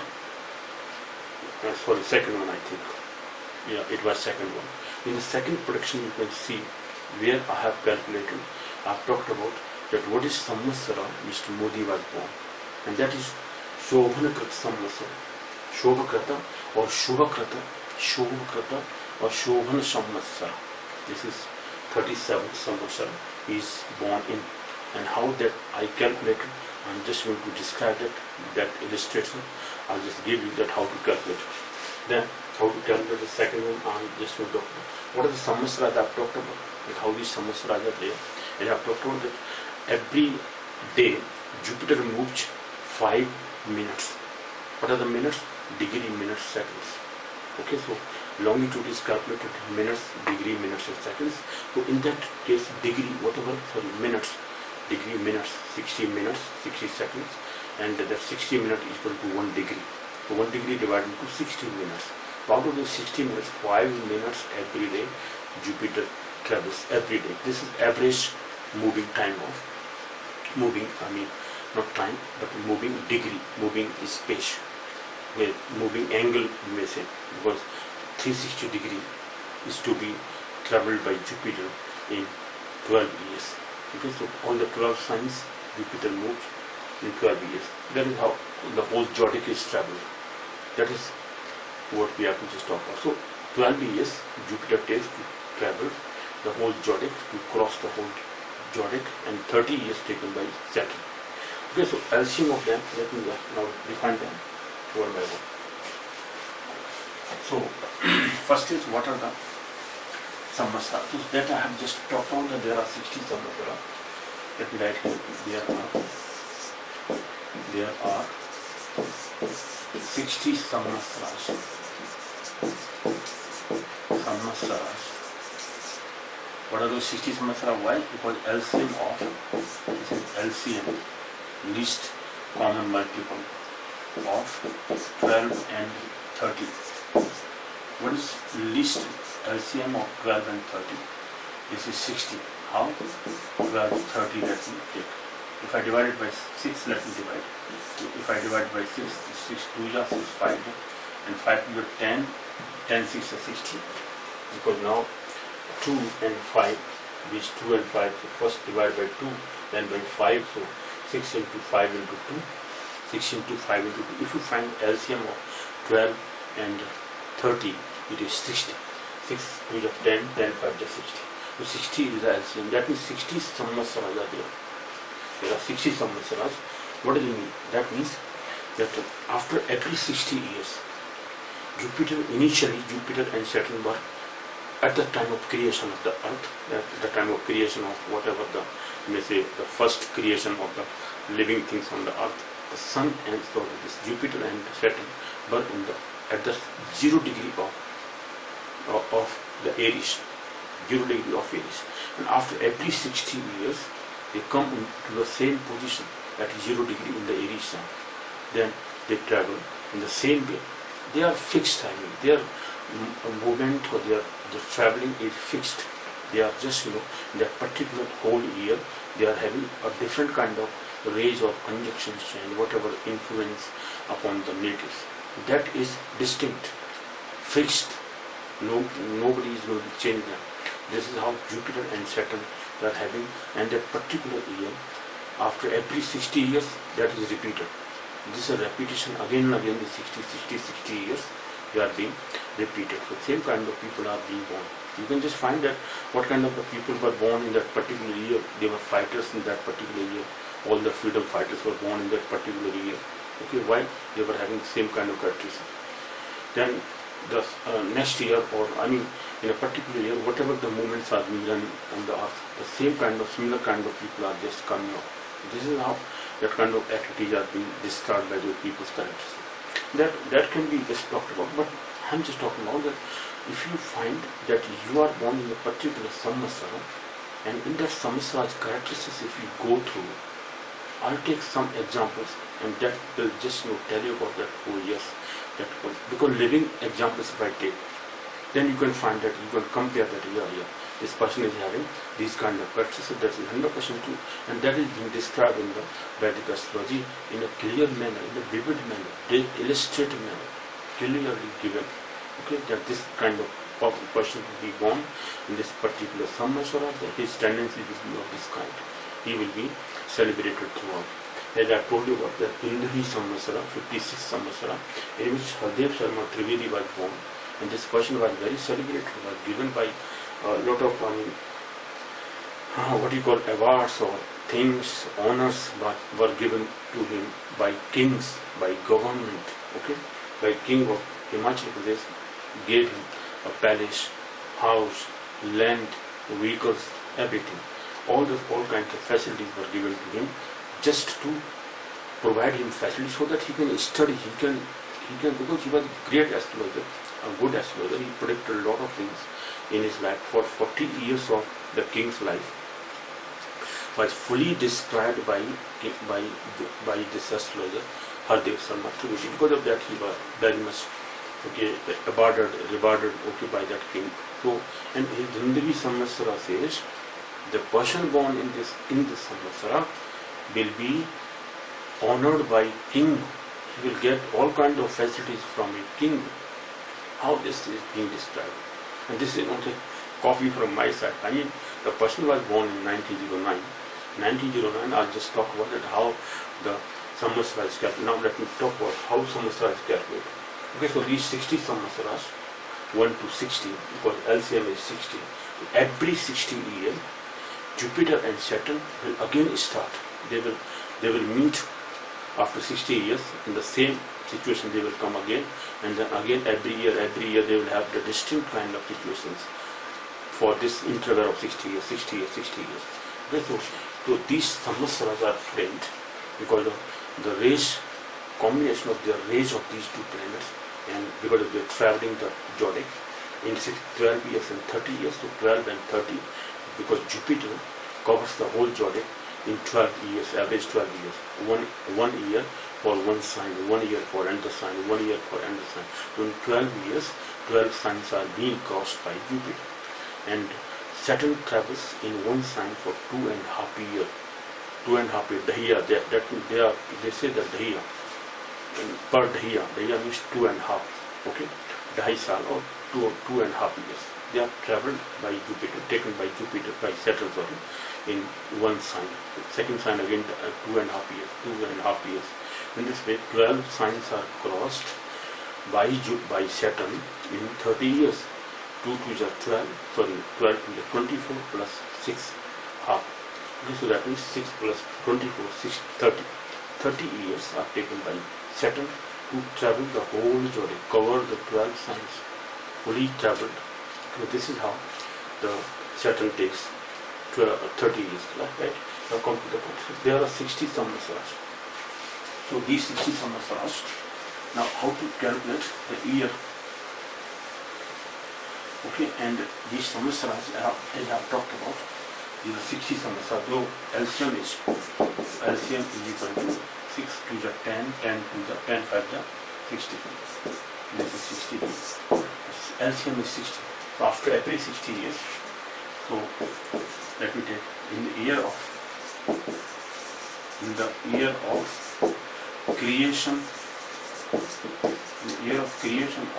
second one I think. Yeah, it was second one. In the second prediction you can see where I have calculated, I have talked about that what is Samvatsara Mr. Modi was born. And that is Shobhanakrata Samvatsara. Shobhakrata or Shubhakrata, Shobhakrata or Shobhana Samvatsara. This is 37th Samvatsara he is born in. And how that I calculated, I'm just going to describe that illustration. I'll just give you that how to calculate. Then how to calculate the second one, I'm just going to talk about. What are the Samvatsaras I've talked about, and how these Samvatsaras are there. And I've talked about that every day Jupiter moves 5 minutes. What are the minutes? Degree, minutes, seconds. Okay, so longitude is calculated minutes, degree, minutes and seconds. So in that case, degree, minutes, degree, minutes, 60 minutes, 60 seconds, and that 60 minutes is equal to 1 degree. So 1 degree divided into 60 minutes. So out of the 60 minutes, 5 minutes every day Jupiter travels every day. This is average moving time of moving, not time, but moving degree, moving space, where moving angle you may say, because 360 degree is to be traveled by Jupiter in 12 years. Okay, so all the 12 signs Jupiter moves in 12 years. That is how the whole zodiac is traveled. That is what we have to just talk about. So 12 years Jupiter takes to travel the whole zodiac, to cross the whole zodiac, and 30 years taken by Saturn. Okay, so LCM of them, let me now define them one by one. So first is what are the Samvatsaras. So that I have just talked about, that there are 60 Samvatsaras. Let me write here. There are 60 Samvatsaras. Samvatsaras. What are those 60 Samvatsaras? Why? Because LCM of, this is LCM, least common multiple of 12 and 30. What is least LCM of 12 and 30? This is 60. How? 12, 30, let me take. If I divide it by 6, let me divide. If I divide by 6, 6 2 is 5, and 5 to 10, 10 6 is 60. Because now 2 and 5, which 2 and 5, so first divide by 2, then by 5, so 6 into 5 into 2, 6 into 5 into 2. If you find LCM of 12 and 30, it is 60. 6 2 is 10, 10 5 is 60. So 60 is the LCM. That means 60 Samvatsaras are there. There are 60 Samvatsaras. What does it mean? That means that after every 60 years, initially Jupiter and Saturn were at the time of creation of the earth, at the time of creation of whatever you may say, the first creation of the living things on the earth, the sun and so this Jupiter and Saturn were at the 0 degree of the Aries, 0 degree of Aries. And after every 60 years, they come to the same position at 0 degree in the Aries sun. Then they travel in the same way. They are fixed timing. Their movement or their traveling is fixed. They are just, in that particular whole year, they are having a different kind of rays or conjunctions and whatever influence upon the natives. That is distinct, fixed. Nobody is going to change them. This is how Jupiter and Saturn are having, and that particular year, after every 60 years, that is repeated. This is a repetition again and again. The 60 years, they are being repeated. So same kind of people are being born. You can just find that what kind of the people were born in that particular year. They were fighters in that particular year. All the freedom fighters were born in that particular year. Okay, why? They were having the same kind of characteristics. Then the next year, or in a particular year, whatever the movements are being done on the earth, the similar kind of people are just coming up. This is how that kind of activities are being described by those people's characteristics. That can be just talked about, but I'm just talking about that if you find that you are born in a particular Samvatsara, and in that Samvatsara's characteristics, if you go through, I'll take some examples, and that will just tell you about that. Oh yes, that because living examples if I take, then you can find that you can compare that. Yeah, this person is having these kind of characteristics. That is 100% true, and that is being described in the Vedic astrology in a clear manner, in a vivid manner, illustrative manner, clearly given. Okay, that this kind of person will be born in this particular Samvatsara, his tendency will be of this kind. He will be celebrated throughout. As I told you about the Indri Samvatsara, 56 Samvatsara, in which Hardev Sharma Trivedi was born, and this person was very celebrated, was given by a lot of what you call awards or things, honors were given to him by kings, by government. Okay, by king of Himachal Pradesh gave him a palace, house, land, vehicles, everything. All kinds of facilities were given to him, just to provide him facilities so that he can study. He can because he was a great astrologer, a good astrologer. He predicted a lot of things in his life. For 40 years of the king's life was fully described by this astrologer Hardev Sharma Trivedi. Because of that, he was very much rewarded by that king. So, and his Indri Samvatsara says the person born in this Samvatsara will be honored by king. He will get all kinds of facilities from a king. How this is being described. And this is not a copy from my side. The person was born in 1909. 1909, I'll just talk about it, how the Samvatsara is calculated. Now let me talk about how Samvatsara is calculated. Okay, so these 60 Samvatsaras, 1 to 60, because LCM is 60. Every 60 years, Jupiter and Saturn will again start. They will meet after 60 years in the same situation. They will come again, and then again every year they will have the distinct kind of situations for this interval of 60 years. Okay, so these Samvatsaras are framed because of the rays combination of the rays of these two planets, and because of their traveling the zodiac in 12 years and 30 years, so 12 and 30, because Jupiter covers the whole zodiac in 12 years, average 12 years, one year for one sign, 1 year for another sign, 1 year for another sign. So in 12 years, 12 signs are being crossed by Jupiter, and Saturn travels in one sign for 2.5 years. 2.5 years, Dahiya, they say that Dahiya, per Dahiya means 2.5, okay, Dahi Saal or 2.5 years. They are traveled by Jupiter, taken by Jupiter, by Saturn, sorry, in one sign. Second sign again 2.5 years. In this way, 12 signs are crossed by Saturn in 30 years. 2 to the 12, sorry, 12 to the 24 plus 6 half. Okay, so that means 6 plus 24, 6, 30. 30 years are taken by Saturn to travel the whole zodiac, cover the 12 signs, fully traveled. So this is how the Saturn takes 30 years, right? Now come to the point. There are 60 Samvatsaras. So these 60 Samvatsaras. Now how to calculate the year? Okay, and these Samvatsaras, as I have talked about, these are 60 Samvatsaras. Though LCM is equal to 6 to the 10, 10 to the 10, 5 the 60. This is 60. LCM is 60. So after every 60 years, so let me take in the year of creation,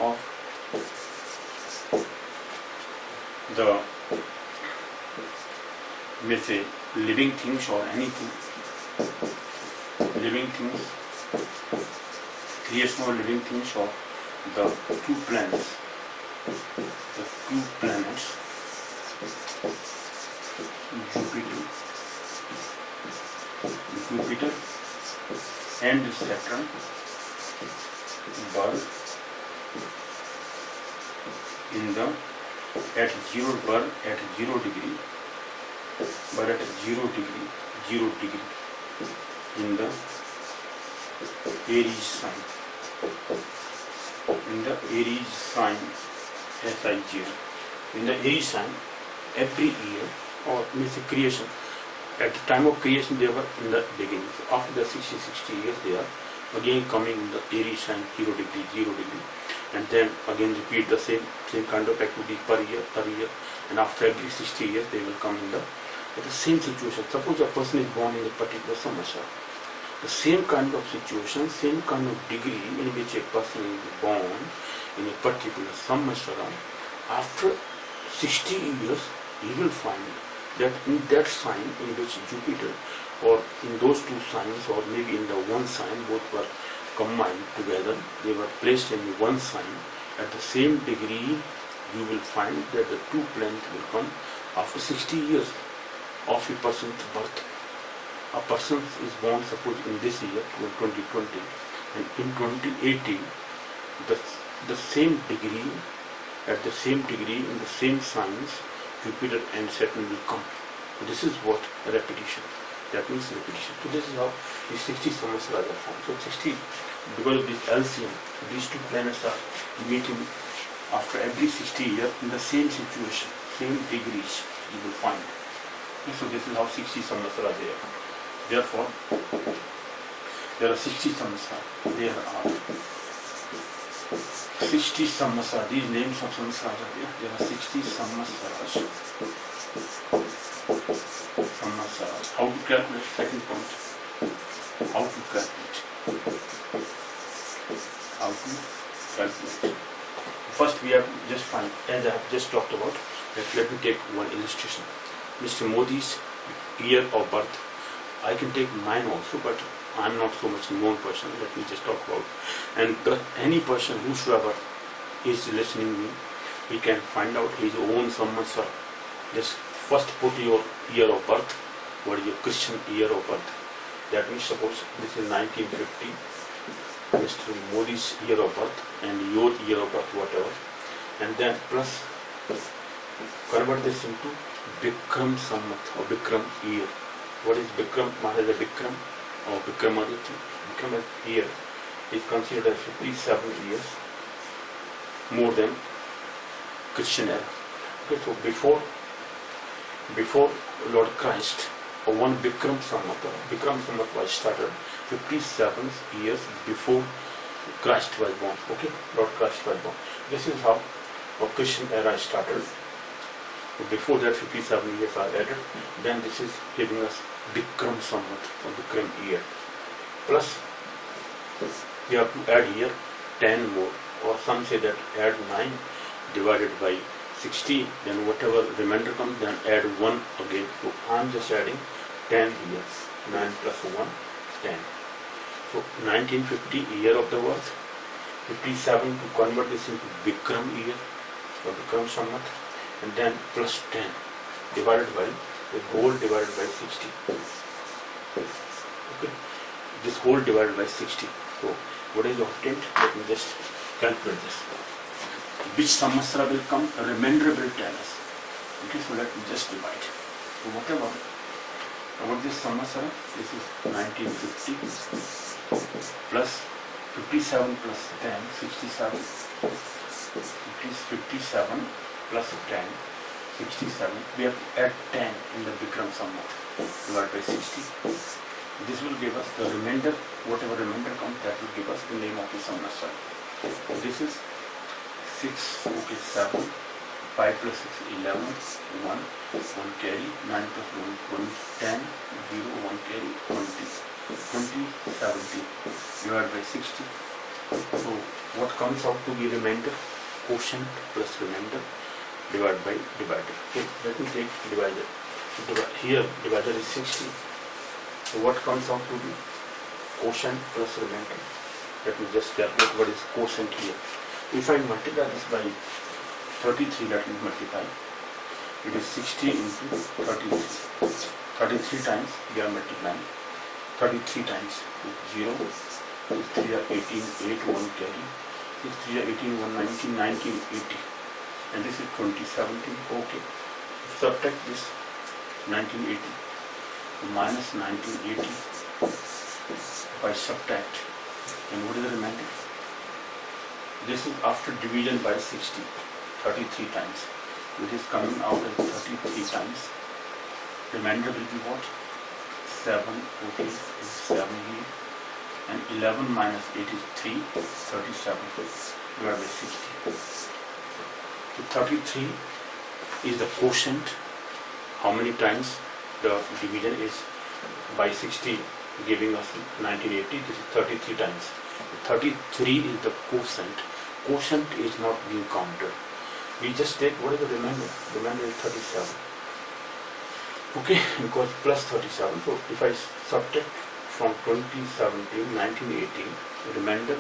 of the, may say, living things or anything, living things, creation of living things or the two planets, Jupiter and Saturn birth in the at 0 degree, but at 0 degree in the Aries sign. In the Aries sign, SI0. In the Aries sign, every year, or means the creation, at the time of creation they were in the beginning. So after the 60 years they are again coming in the Aries sign 0 degree, and then again repeat the same kind of activity per year, and after every 60 years they will come in the same situation. Suppose a person is born in a particular Samvatsara. The same kind of situation, same kind of degree in which a person is born in a particular Samvatsara, after 60 years he will find that in that sign in which Jupiter, or in those two signs, or maybe in the one sign, both were combined together, they were placed in one sign, at the same degree you will find that the two planets will come after 60 years of a person's birth. A person is born, suppose in this year, 2020, and in 2080, the same degree, at the same degree, in the same signs, Jupiter and Saturn will come. This is what repetition. That means repetition. So this is how the 60 Samvatsaras are formed. So 60, because of this LCM, these two planets are meeting after every 60 years in the same situation, same degrees you will find. So this is how 60 Samvatsaras are there. Therefore, there are 60 Samvatsaras. There are 60 Samvatsaras. These names of Samvatsaras are there. There are 60 Samvatsaras. How to calculate? Second point. How to calculate? First we have to just find, as I have just talked about, let me take one illustration. Mr. Modi's year of birth. I can take mine also, but I am not so much known person. Let me just talk about. And any person whosoever is listening to me, he can find out his own Samvatsara. Just first put your year of birth. What is your Christian year of birth? That means suppose this is 1950, Mr. Modi's year of birth and your year of birth, whatever, and then plus convert this into Bikram Samvat or Bikram year. What is Bikram? What is a Bikram or Bikramaditya? Bikram is year. is considered as 57 years more than Christian era. Okay, so before Lord Christ, one Bikram Samvat was started 57 years before Christ was born. Okay, Lord Christ was born. This is how a Christian era started. Before that 57 years are added, then this is giving us Bikram Samvat or Bikram year. Plus we have to add here 10 more, or some say that add 9 divided by 60, then whatever remainder comes, then add 1 again. So I am just adding 10 years, 9 plus 1, 10. So 1950 year of the birth, 57 to convert this into Bikram year or Bikram Samvat, and then plus 10 divided by the whole divided by 60. Okay, this whole divided by 60. So what is the octant? Let me just calculate this. Which Samvatsara will come? A remainder will tell us. Okay, so let me just divide. So whatever about this Samvatsara, this is 1950 plus 57 plus 10, 67. It is 57 plus 10, 67. We have to add 10 in the Bikram Samvat divided by 60. This will give us the remainder, whatever remainder comes, that will give us the name of the Samvatsara. This is 6, okay, 7, 5 plus 6, 11, 1 carry, 9 plus 1, 10, 0, 1 carry, 20, 70 divided by 60. So what comes out to be remainder? Quotient plus remainder divided by divider. Okay, let me take divider. Here divider is 60. So what comes out to be? Quotient plus remainder. Let me just calculate what is quotient here. If I multiply this by 33, that will multiply. It is 60 into 33. 33 times we are multiplying. 33 times 0. 3 are 18, 8, 1 carry. 3 are 18, 1, 19, 19, 80. And this is 2017. Okay. Subtract this 1980 minus 1980. If I subtract, and what is the remainder? This is after division by 60, 33 times. It is coming out as 33 times. Remainder will be what? 7, okay, 7 here. And 11 minus 8 is 3, 37 divided by 60. So 33 is the quotient. How many times the division is by 60, giving us 1980. This is 33 times. 33 is the quotient. Quotient is not being counted. We just take what is the remainder. Remainder is 37. Okay, because plus 37. So if I subtract from 2017, 1918, remainder,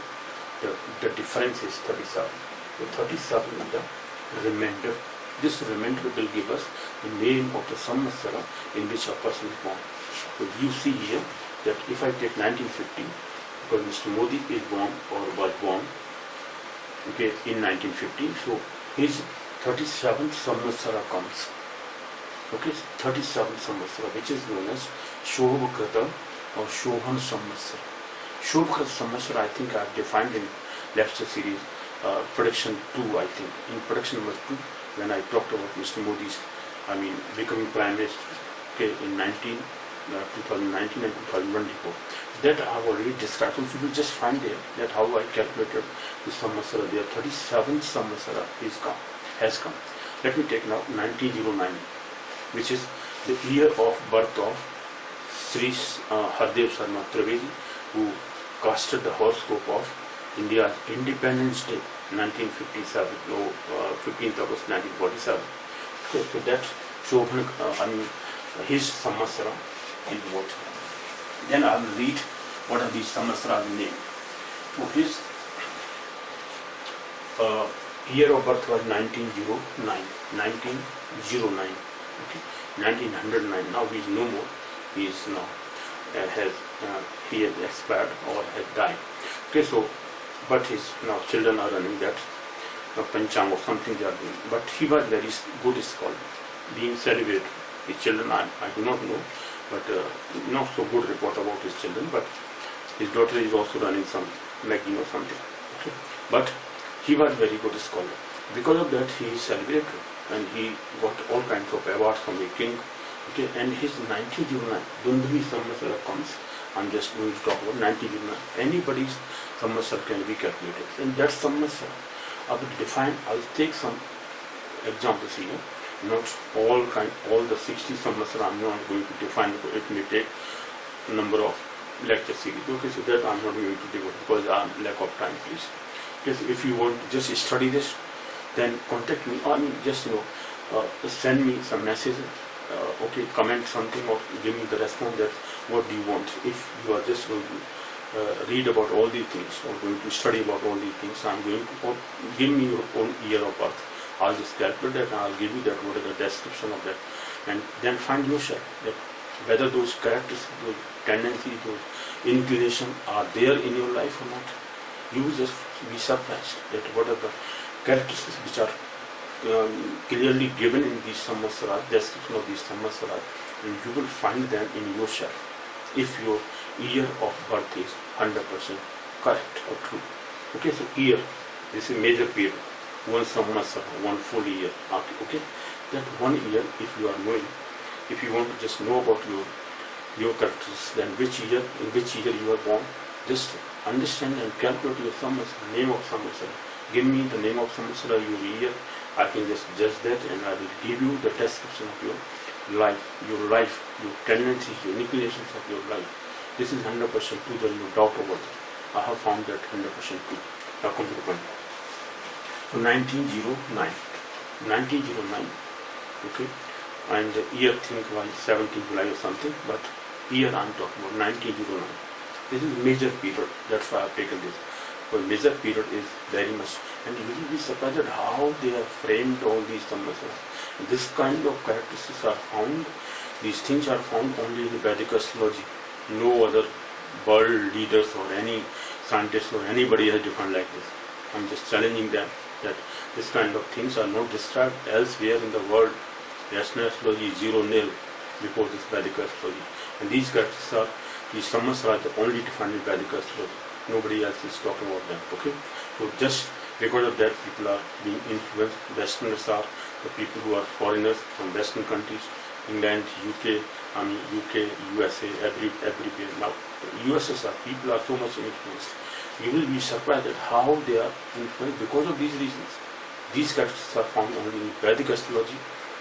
the difference is 37. So 37 is the remainder. This remainder will give us the name of the Samvatsara in which a person is born. So you see here that if I take 1950, because Mr. Modi is born or was born, okay, in 1950, so his 37th Samvatsara comes. Okay, 37th Samvatsara, which is known as Shobhakrata or Shobhan Samvatsara. Shobhakrata Samvatsara, I think I have defined in lecture series, prediction 2, I think, in prediction number 2, when I talked about Mr. Modi's, becoming Prime Minister, okay, in 2019 and 2024. That I have already described. So you will just find there that how I calculated the Samvatsara. There 37th Samvatsara has come. Let me take now 1909, which is the year of birth of Sri Hardev Sharma Trivedi, who casted the horoscope of India's Independence Day, 1957, 15th August 1947. Okay, so that Shobhan, his Samvatsara is what. Then I will read what are these Samvatsaras named. So his year of birth was 1909. Okay, 1909. Now he is no more. He is now he has expired or has died. Okay, so but his now children are running that Panchang or something they are doing. But he was very good scholar, being celebrated. His children I do not know, but not so good report about his children. But his daughter is also running some magazine or something. Okay. But he was very good scholar. Because of that, he is celebrated and he got all kinds of awards from the king. Okay. And his 1909 Dundvi Samvatsara comes. I'm just going to talk about 1909. Anybody's Samvatsara can be calculated. And that Samvatsara, I will define. I'll take some examples here. Not all the 60 Samvatsara I'm not going to define. It may take a number of lecture series. Okay, so that I'm not going to do it because I'm lack of time, please. Yes, if you want to just study this, then contact me. I mean, just send me some message. Okay, comment something or give me the response that what do you want. If you are just going to read about all these things or going to study about all these things, I'm going to give me your own year of birth. I'll just calculate that and I'll give you that what is the description of that, and then find yourself that whether those characteristics, those tendencies, those inclinations are there in your life or not. You will just be surprised that what are the characteristics which are clearly given in these Samvatsaras, description of these Samvatsaras, and you will find them in yourself if your year of birth is 100% correct or true. Okay, so year, this is a major period, one Samvatsara, one full year. Okay, that 1 year, if you are knowing, if you want to just know about your characteristics, then in which year you are born, just understand and calculate your Samvatsara, name of Samvatsara. Give me the name of Samvatsara, your year. I can just judge that and I will give you the description of your life, your tendencies, your inclinations of your life. This is 100% true, there is no doubt about it. I have found that 100% true. Now come to the point. So 1909, okay, and the year think was 17th July or something, but year I'm talking about 1909. This is a major period, that's why I've taken this. But major period is very much, and you will be surprised at how they have framed all these Samvatsaras. This kind of characteristics are found, these things are found only in Vedic astrology. No other world leaders or any scientists or anybody has defined like this. I'm just challenging them that this kind of things are not described elsewhere in the world. Rational astrology is 0-0 before this Vedic astrology. And these characteristics are, these Samvatsaras are only defined in Vedic astrology. Nobody else is talking about them. Okay? So just because of that, people are being influenced. Westerners are the people who are foreigners from Western countries, England, UK, USA, everywhere. Now, USSR, people are so much influenced. You will be surprised at how they are influenced because of these reasons. These characteristics are found only in Vedic astrology.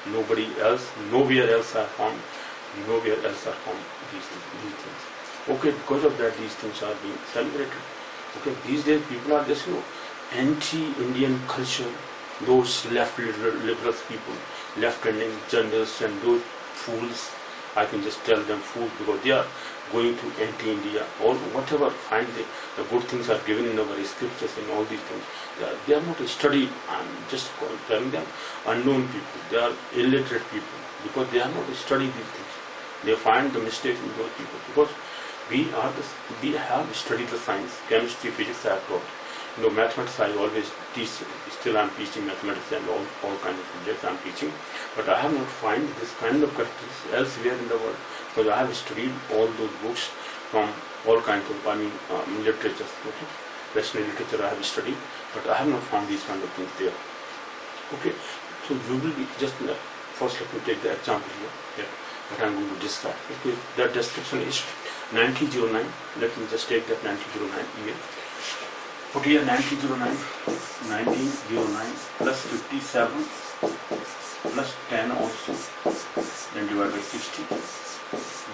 Nowhere else are found these things. Okay, because of that, these things are being celebrated. Okay, these days people are just anti-Indian culture. Those left liberal people, left-handing journalists, and those fools. I can just tell them fools because they are going to anti-India. All whatever find the good things are given in our scriptures and all these things. They are not studied. I'm just telling them unknown people. They are illiterate people because they are not studied these things. They find the mistakes in those people because we have studied the science, chemistry, physics. I have taught. Mathematics I always teach. Still I'm teaching mathematics and all kinds of subjects I'm teaching. But I have not found this kind of characteristics elsewhere in the world because I have studied all those books from all kinds of literature. Okay? Western literature I have studied, but I have not found these kind of things there. Okay, so you will be just first let me take the example here. That I'm going to describe. Okay, that description is 1909. Let me just take that 1909 year. Put here 1909 plus 57 plus 10 also, then divided by 60.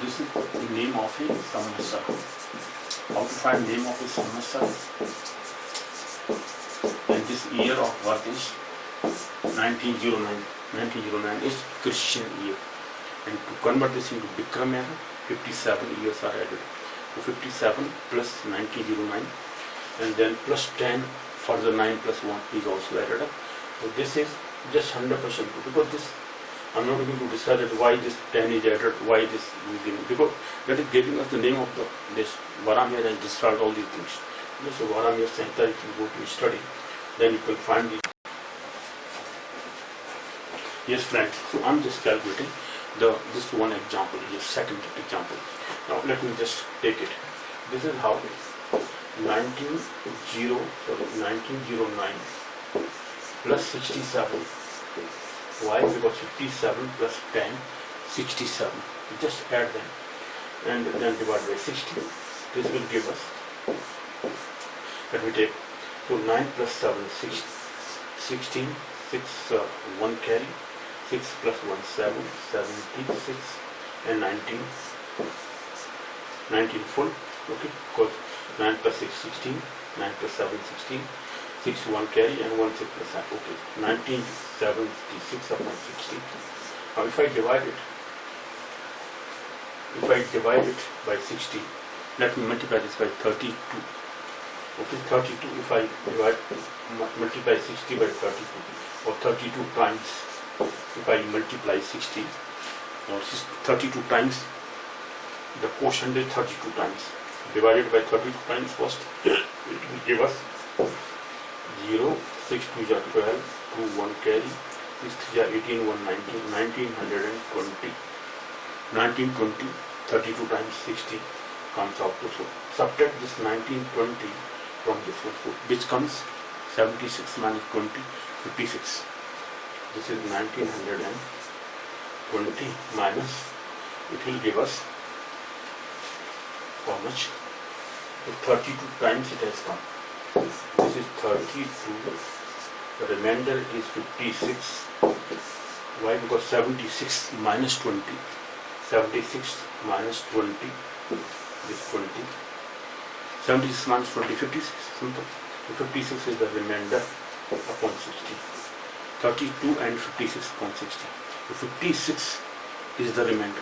This is the name of a Samvatsara. How to find name of a Samvatsara? And this year of birth is 1909. 1909 is Christian year. And to convert this into Bikram era, 57 years are added. So 57 plus 1909 and then plus 10 for the 9 plus 1 is also added up. So this is just 100% because this, I'm not going to describe that why this 10 is added, why this is given, because that is giving us the name of this Varamir and described all these things. So Varamir Sanhita, if you go to study, then you can find these. Yes friends, so I'm just calculating this one example here, second example. Now let me just take it. This is how 1909 plus 67. Why? Because 57 plus 10, 67. Just add them and then divide by 60. This will give us, let me take, so 9 plus 7, 16, 6, 1 carry, 6 plus 1, 7, 76, and 19 full, okay, because 9 plus 6, 16, 9 plus 7, 16, 6, 1 carry, and 1, 6 plus 9, okay, 1976 upon 60. Now if I divide it by 60, let me multiply this by 32. Okay, 32, if I multiply 60 by 32, or 32 times, if I multiply 60, or 32 times, the quotient is 32 times. Divided by 32 times first, it will give us 0, 6 2 is 12, 2 1 carry, 6 3 is 18, 1 19, 1920, 32 times 60 comes out to, so subtract this 1920 from this one, so which comes 76 minus 20, 56. This is 1920 minus, it will give us how much? So 32 times it has come. This is 32, the remainder is 56. Why? Because 76 minus 20, 76 minus 20, this 20, 76 minus 20, 56, simple. So 56 is the remainder upon 60. 32 and 56 upon 60. So 56 is the remainder.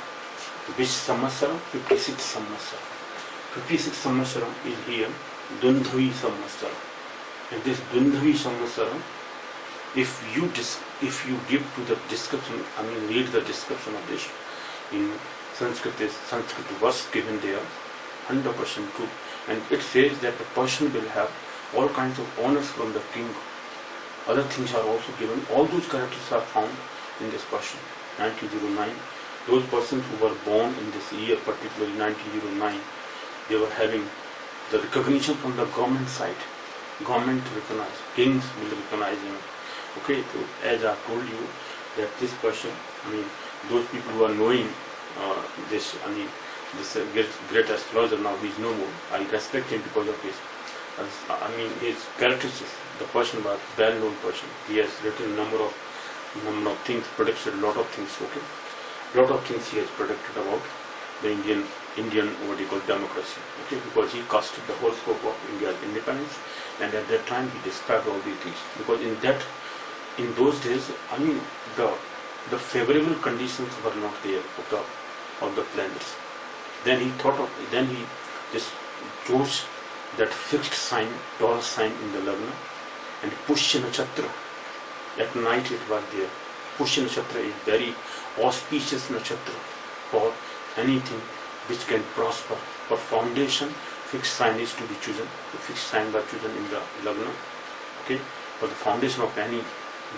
Which Samvatsara? 56 Samvatsara. 56 Samvatsara is here, Dundhavi Samvatsara. And this Dundhavi Samvatsara, if you give to the description, read the description of this in Sanskrit verse given there, 100% true. And it says that the person will have all kinds of honors from the king. Other things are also given. All those characters are found in this person, 1909. Those persons who were born in this year, particularly 1909, they were having the recognition from the government side. Government to recognize, kings will recognize him. Okay, so as I told you that this person, those people who are knowing this great astrologer, now he is no more. I respect him because of his characteristics. The person was well-known person. He has written a number of things, predicted a lot of things. Okay, lot of things he has predicted about the Indian what you call democracy. Okay, because he casted the horoscope of India's independence, and at that time he described all these things. Because in those days, the favorable conditions were not there of the planets. Then he just chose that fixed sign, Taurus sign in the Lagna, and Pushya Nakshatra. At night it was there. Pushya Nakshatra is very auspicious nakshatra for anything which can prosper. For foundation, fixed sign is to be chosen. The fixed sign was chosen in the Lagna. Okay, for the foundation of any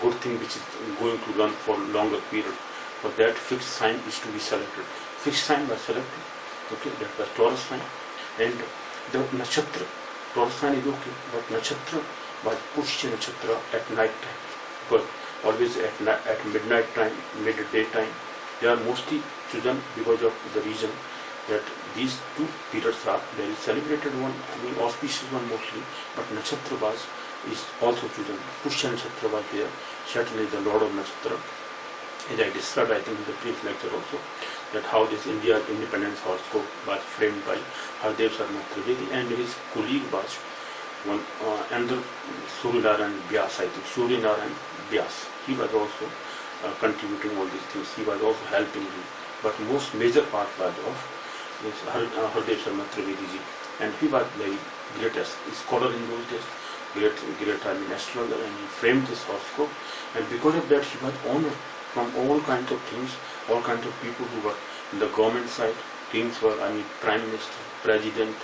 good thing which is going to run for longer period. For that, fixed sign is to be selected. Fixed sign was selected. Okay, that was Taurus sign. And the nakshatra, Taurus sign is okay, but nakshatra was Pushya Nakshatra at night time. Because always at midnight time, midday time, they are mostly chosen because of the reason that these two periods are very celebrated one, auspicious one mostly, but nakshatra is also chosen. Pushya Nakshatra was there, certainly the Lord of Nakshatra. As I described, I think in the previous lecture also, that how this India independence horoscope was framed by Hardev Sharma Trivedi, and his colleague was one another Suryanarayan Vyas, I think, Suryanarayan Vyas. He was also contributing all these things. He was also helping him. But most major part was of this Hardev Sharma Trivedi ji, and he was very great scholar in those days, great astrologer, and he framed this horoscope. And because of that, he was honored from all kinds of things, all kinds of people who were in the government side. Kings were, Prime Minister, President,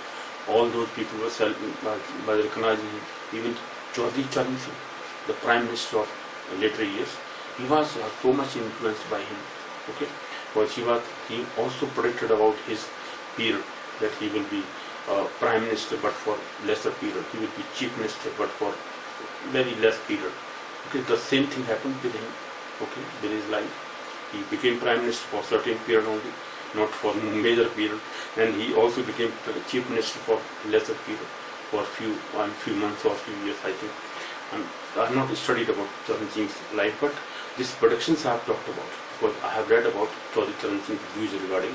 all those people were recognizing him. Even Chaudhry Charan Singh, the Prime Minister of later years, he was so much influenced by him. Okay, because he also predicted about his period that he will be prime minister but for lesser period. He will be chief minister but for very less period. Okay, the same thing happened with him. Okay, with his life. He became prime minister for certain period only, not for major period, and he also became chief minister for lesser period, for few months or few years, I think. I have not studied about Charan Singh's life, but these predictions I have talked about, because I have read about Charan Singh's views regarding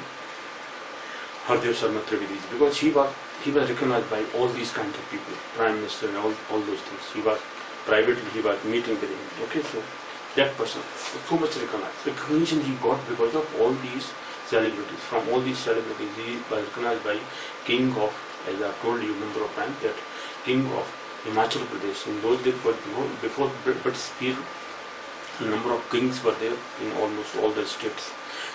Hardev Sharma Trivedi, because he was recognized by all these kinds of people, prime minister and all those things. He was meeting with him. Okay, so that person so much recognized. Recognition he got because of all these celebrities. From all these celebrities, he was recognized by king of, as I have told you number of times, that king of Himachal Pradesh. In those days, before British period, a number of kings were there in almost all the states.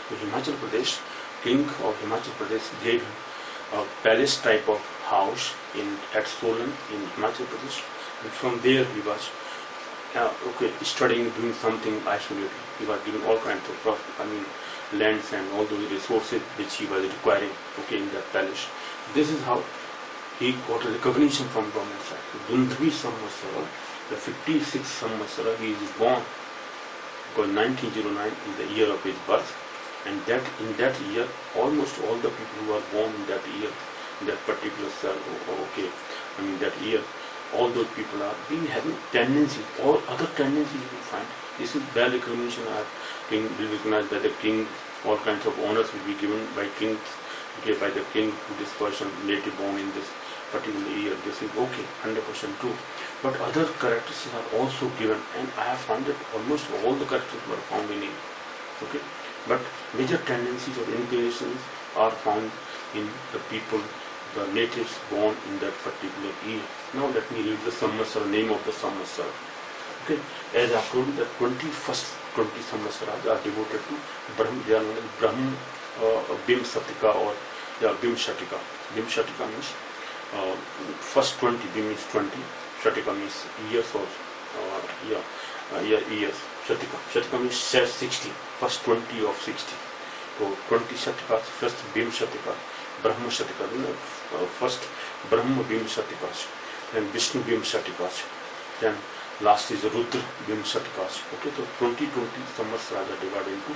So Himachal Pradesh, king of Himachal Pradesh gave him a palace type of house at Solan in Himachal Pradesh. And from there he was studying, doing something isolated. He was given all kinds of lands and all those resources which he was requiring, in that palace. This is how he got a recognition from government side. Dundvi Samvatsara, the 56th Samvatsara, he is born, because 1909 is the year of his birth, and in that year, almost all the people who are born in that year, in that particular that year, all those people are having tendencies, all other tendencies you will find. This is well recognition. King will be recognized by the king. All kinds of honors will be given by kings. By the king to this person, native born in this particular year. This is 100% true. But other characteristics are also given, and I have found that almost all the characteristics were found in him. Okay, but major tendencies or inclinations are found in the people, the natives born in that particular year. Now let me read the Samvatsara, name of the Samvatsara. Okay, as I told you, the 20 Samvatsaras are devoted to Brahm. They are known as Brahm Bim Satika or Bim Shatika. Bim Shatika means first 20. Bim means 20. Shatika means years or years. Shatika means 60. First 20 of 60. So 20 Shatikas. First Bim Shatika. Brahma Shatika. First Brahma Bim Shatikas. Then Vishnu Bim Shatikas. Then last is Rudra Bim Shatikas. Okay, so 20 Samvatsaras are divided into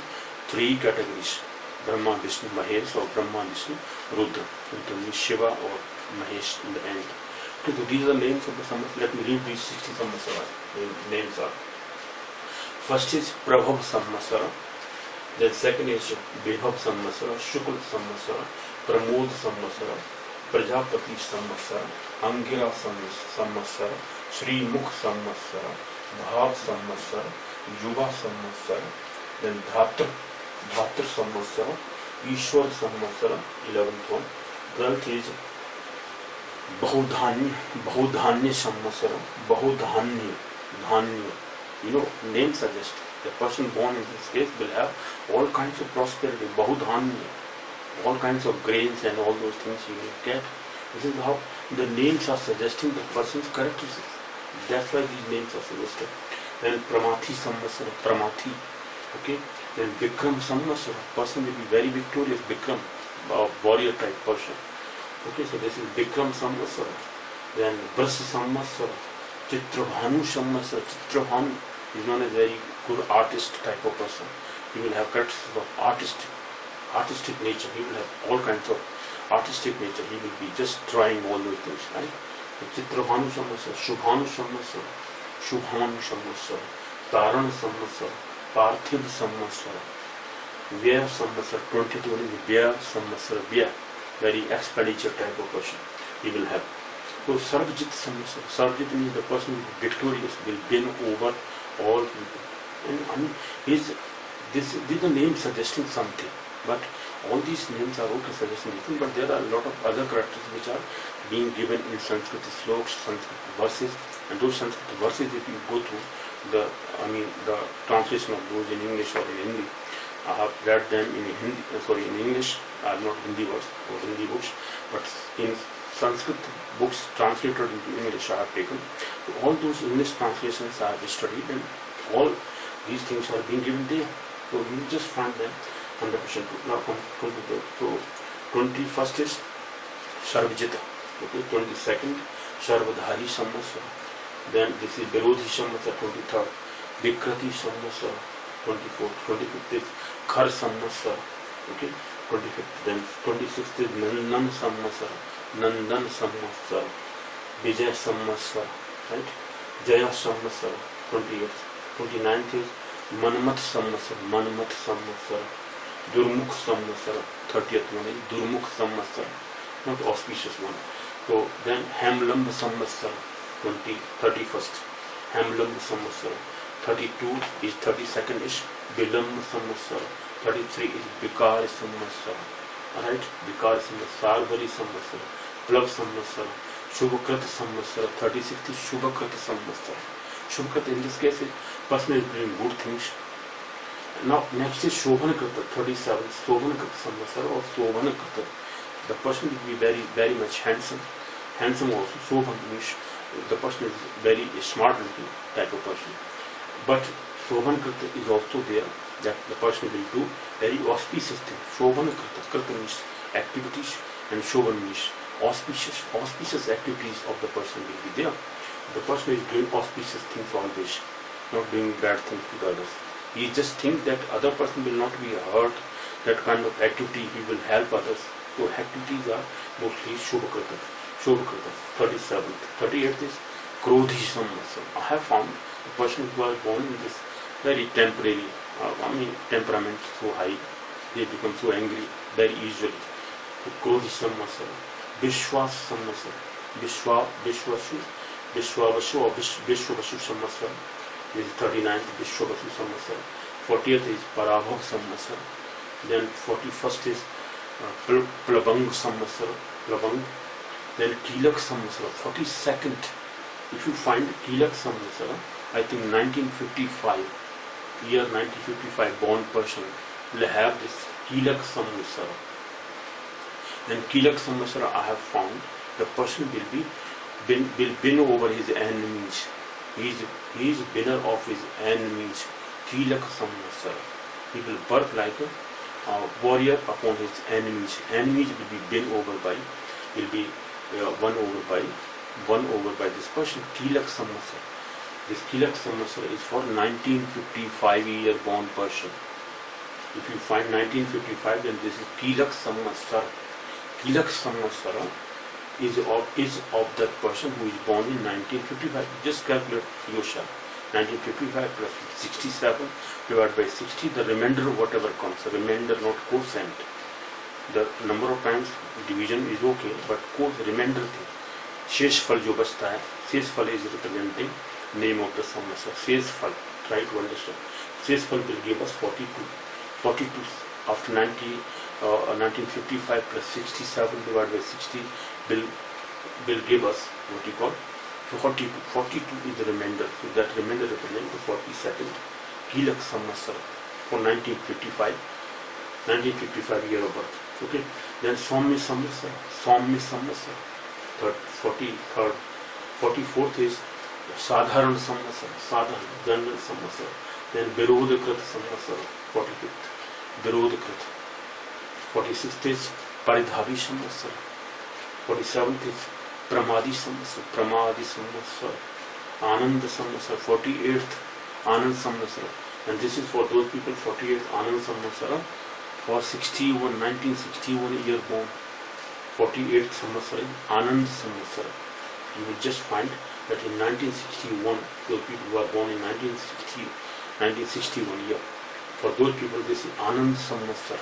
3 categories. Brahma, Vishnu, Mahesh, or Brahma, Vishnu, Rudra. Rudra means Shiva or Mahesh in the end. Okay, so these are the names of the Samvatsara. Let me read these 60 Samvatsaras. Names are. First is Prabhav Samvatsara. Then second is Vibhav Samvatsara, Shukla Samvatsara, Pramod Samvatsara, Prajapati Samvatsara, Angira Samvatsara, Sri Mukh Samvatsara, Bhav Samvatsara, Yuva Samvatsara, then Dhatra Samvatsara, Ishwar Samvatsara, 11th one. 12th is Bahudhanya Samvatsara, Bahudhanya. Name suggests the person born in this case will have all kinds of prosperity, Bahudhanya, all kinds of grains and all those things you will get. This is how the names are suggesting the person's characteristics. That's why these names are suggested. Then Pramathi Samvatsara, Pramathi. Okay. Then Vikram Samvatsara, person will be very victorious, Vikram, a warrior type person. Okay, so this is Vikram Samvatsara. Then Brasa Samvatsara, Chitrabhanu Samvatsara. Chitrabhanu is known as very good artist type of person. He will have characteristics of artistic nature. He will have all kinds of artistic nature. He will be just trying all those things, right? So Chitrabhanu Samvatsara, Shubhanu Samvatsara, Tarana Samvatsara, Parthiv Samvatsara, Vyaya Samvatsara. 22 is Vyaya Samvatsara, Vyaya, very expenditure type of person he will have. So Sarvajit Samvatsara. Sarvajit means the person will be victorious, will win over all people. And these are names suggesting something, but all these names are okay suggesting something, but there are a lot of other characters which are being given in Sanskrit sloks, Sanskrit verses, and those Sanskrit verses, if you go through the translation of those in English or in Hindi, I have read them in English. I have not Hindi words or Hindi books, but in Sanskrit books translated into English I have taken. So all those English translations I have studied, and all these things are being given there. So you just find them 100% true. Now come to the 21st is Sarvajita. Okay, 22nd, Sarvadhari Samvatsara. Then this is Virodhi Samvatsara, 23rd, Vikrati Samvatsara, 24th, 25th is Khar Samvatsara. Okay, 25th, then 26th is Nandan Samvatsara, Nandan Samvatsara, Vijay Samvatsara, right? Jaya Samvatsara, 28th, 29th is Manmat Samvatsara, Manmat Samvatsara, Durmukh Samvatsara, 30th one is Durmukh Samvatsara, not auspicious one. So then Hamlamb Samvatsara, 31st, Hamlamb Samvatsara, 32 is 32nd is Vilamb Samvatsara, 33 is Vikar Samvatsara, alright, Vikar Samvatsara, Sarvari Samvatsara, Plav Samvatsara, Shubhakrat Samvatsara, 36th is Shubhakrat Samvatsara. Shubhakrat in this case is person is doing good things. Now next is Shobhanakrata, 37th, Shobhanakrata Samvatsara or Shobhanakrata. The person will be very, very much handsome. Handsome also, Shobhan means the person is very smart looking type of person. But Shobhanakrata is also there, that the person will do very auspicious things. Shobhanakrata, Krata means activities and Shobhan means auspicious activities of the person will be there. The person is doing auspicious things always, not doing bad things to the others. He just thinks that other person will not be hurt, that kind of activity he will help others. So activities are mostly Shubhakrata. Shubhakrata, 37th. 38th is Krodhi Samvatsara. I have found a person who was born in this very temporary, temperament so high, they become so angry very easily. So Krodhi Samvatsara. Vishwas Samvatsara. Vishwavasu or Vishwavasu Samvatsara. This is 39th Vishwavasu Samvatsara. 40th is Parabhav Samvatsara. Then 41st is Plabang Samvatsara. Plabang. Then Kilak Samvatsara. 42nd. If you find Kilak Samvatsara, I think 1955, year 1955 born person will have this Kilak Samvatsara. And Kilak Samvatsara I have found the person will win over his enemies. He is winner of his enemies. Kilak Samvatsara. He will work like a warrior upon his enemies. Enemies will be won over by this person. Kilak Samvatsara. This Kilak Samvatsara is for 1955 year born person. If you find 1955, then this is Kilak Samvatsara. Kilak Samvatsara is of that person who is born in 1955. Just calculate yourself. 1955 plus 67 divided by 60, the remainder whatever comes, the remainder not quotient. The number of times division is okay, but remainder thing. Sheshfal jo bachta hai, Sheshfal is representing name of the Samvatsara. Sheshfal, try to understand. Sheshfal will give us 42. 42 after 1955 plus 67 divided by 60 will give us what you call 42. 42 is the remainder. So that remainder represents the 42nd Kilak Samvatsara for 1955 year of birth. Okay. Then Saumya Samvatsara. 44th is Sadharan Samvatsara. Sadharan, general Samvatsara. Then Virodhakrat Samvatsara. 45th. Virodhakrat. 46th is Paridhavi Samvatsara. 47th is Pramadi Samvatsara. Anand Samvatsara. 48th Anand Samvatsara. And this is for those people, 48th Anand Samvatsara for 1961 year born. 48th Samvatsara, Anand Samvatsara. You will just find that in 1961, those people who are born in 1961 year, for those people this is Anand Samvatsara,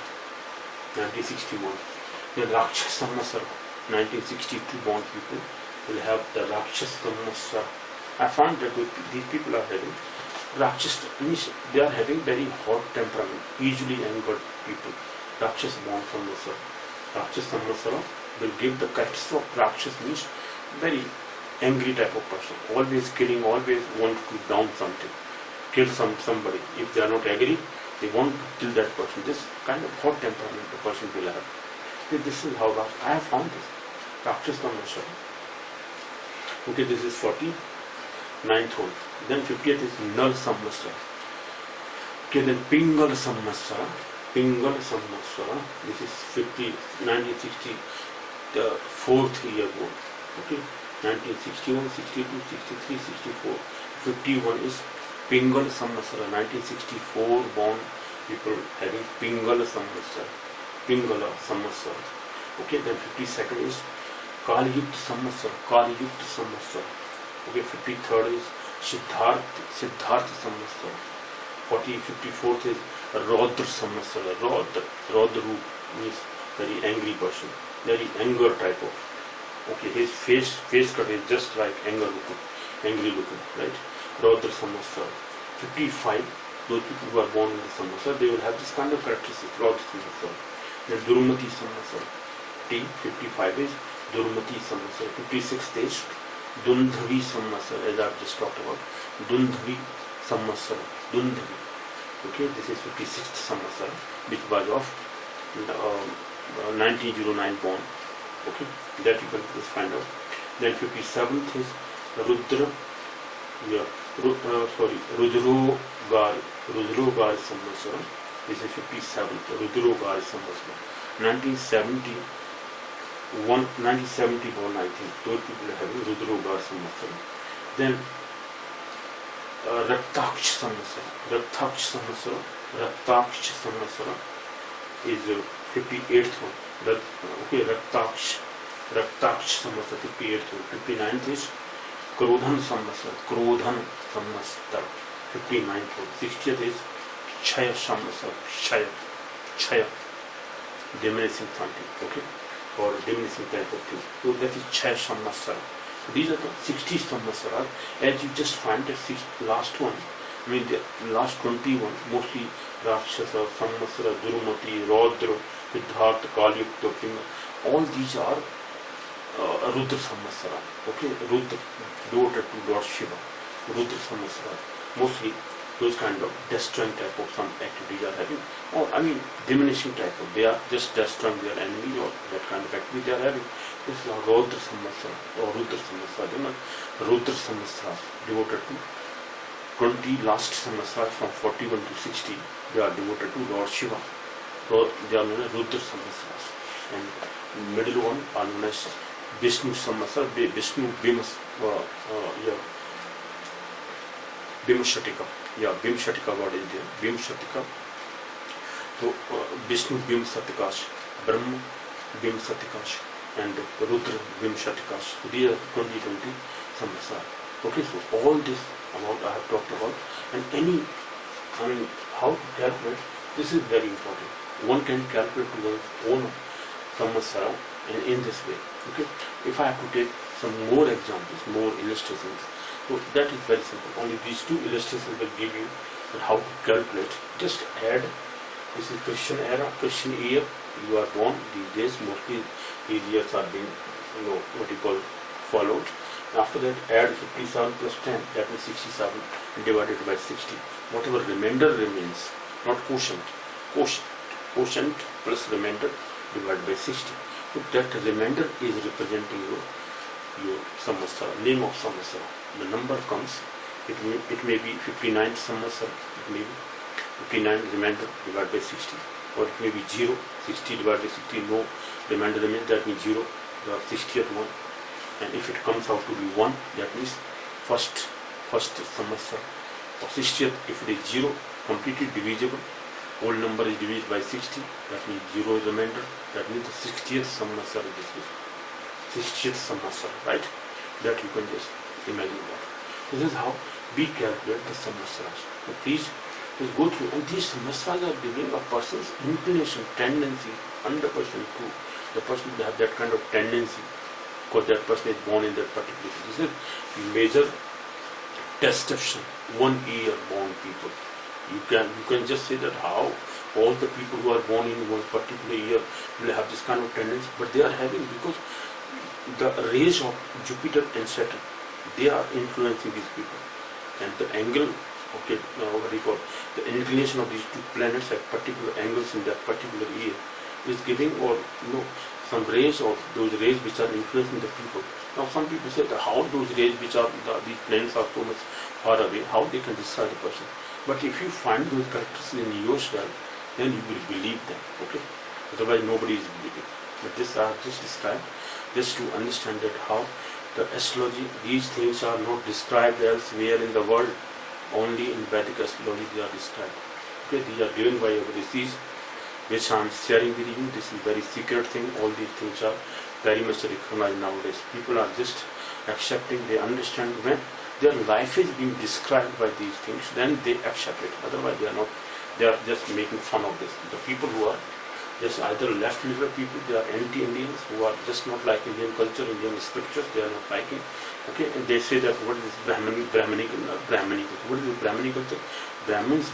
1961. Then Rakshas Samvatsara, 1962 born people will have the Rakshas Samvatsara. I found that these people are having Rakshas, means they are having very hot temperament, easily angered people. Rakshas born Samvatsara. Rakshas Samvatsara will give the characteristics of Rakshas, means very angry type of person, always killing, always want to down something, kill somebody. If they are not agree, they want to kill that person. This kind of hot temperament the person will have. This is how I have found this. Rakshas Samvatsara. Okay, this is 49th one. Then 50th is Nal Samvatsara. Okay, then Pingal Samvatsara. Pingal Samvatsara. This is 1960, the 4th year born. Okay, 1961, 62, 63, 64. 51 is Pingal Samvatsara. 1964 born people having Pingala Samvatsara. Pingala Samvatsara. Okay, then 52nd is Kaliyukta Samvatsara. Kaliyukta Samvatsara. Okay, 53rd is Siddhartha Samvatsara. 54th is Rodra Samvatsara. Rodru means very angry person, very anger type of. Okay, his face cut is just like angry looking, right? Rodra Samvatsara. 55, those people who are born in the Samvatsara, they will have this kind of characteristics, Rodra Samvatsara. Then Durmati Samvatsara. 55 is Durmati Samvatsara. 56th is Dundhavi Samvatsara, as I've just talked about. Dundhavi Samvatsara. Dundhavi. Okay, this is 56th Samvatsara, which was of 1909 born. Okay, that you can just find out. Then 57th is Rudra. Yeah, Rudrogar Samvatsara. This is 57th Rudrogar Samvatsara. 1970 born, I think. Those people are having Rudrogar Samvatsara. Then Raktaksh Samvatsara is 58th one. Okay, Raktaksh Samvatsara, 58th one. 59th is Krodhan Samvatsara. 59th one. 60th is Chaya Samvatsara. Chaya. Diminishing something. Okay, or diminishing type of thing. So that is Chaya Samvatsara. These are the 60 Samvatsaras. As you just find the last one, I mean the last 21, mostly Rakshasa, Samvatsara, Durumati, Rodra, Siddhartha, Kaliyukta, Pinga. All these are Rudra Samvatsara. Okay, Rudra, devoted to Lord Shiva. Rudra Samvatsara. Mostly those kind of destroying type of some activities are having, or I mean diminishing type of, they are just destroying their enemy or that kind of activity they are having. This is Rodra Samvatsara or Rudra Samvatsara. They are Rudra Samvatsara, devoted to 20 last Samvatsara from 41 to 60. They are devoted to Lord Shiva. So they are known as Rudra Samvatsaras. And middle one are known as Vishnu Samvatsara. Vishnu Bhimshatika. Yeah, Bhimshatika word is there. Bhimshatika. So Vishnu Bhimsatikash, Brahma Bhimsatikash, and Rudra Bhimshatikash. So these are 2020 Samvatsara. Okay, so all this amount I have talked about, and how to calculate, this is very important. One can calculate to one's own Samvatsara and in this way. Okay, if I have to take some more examples, more illustrations, so that is very simple. Only these two illustrations will give you how to calculate. Just add. This is Christian era, Christian year. You are born these days. Mostly these years are being, what you call, followed. After that, add 57 plus 10. That means 67 divided by 60. Whatever remainder remains, not quotient. Quotient plus remainder divided by 60. So that remainder is representing your Samvatsara, name of Samvatsara. The number comes, it may be 59 Samvatsara, it may be 59 remainder divided by 60, or it may be 0, 60 divided by 60, no remainder remains, that means 0, the 60th one. And if it comes out to be 1, that means first Samvatsara, or 60th, if it is 0, completely divisible, whole number is divided by 60, that means 0 is remainder, that means the 60th Samvatsara is this. 60th Samvatsara, right? That you can just imagine that. This is how we calculate the Samvatsaras. So please go through, and these Samvatsaras are giving a person's inclination, tendency, 100% true. The person will have that kind of tendency because that person is born in that particular. This is major deception. 1 year born people. You can just say that how all the people who are born in one particular year will have this kind of tendency, but they are having, because the rays of Jupiter and Saturn, they are influencing these people, and the angle, okay, what do you call, the inclination of these two planets at particular angles in that particular year is giving, or some rays of those rays which are influencing the people. Now some people say that how those rays which are these planets are so much far away, how they can destroy the person. But if you find those characteristics in yourself, then you will believe them. Okay, otherwise nobody is believing. But this I have just described, just to understand that how the astrology, these things are not described elsewhere in the world. Only in Vedic astrology they are described. Okay, these are given by our rishis, which I am sharing with you. This is very secret thing. All these things are very much recognized nowadays. People are just accepting, they understand when their life is being described by these things, then they accept it. Otherwise they are not, they are just making fun of this. The people who are just either left liberal people, they are anti-Indians, who are just not like Indian culture, Indian scriptures, they are not liking. Okay, and they say that what is Brahmanic culture? What is Brahmanic culture? Brahmins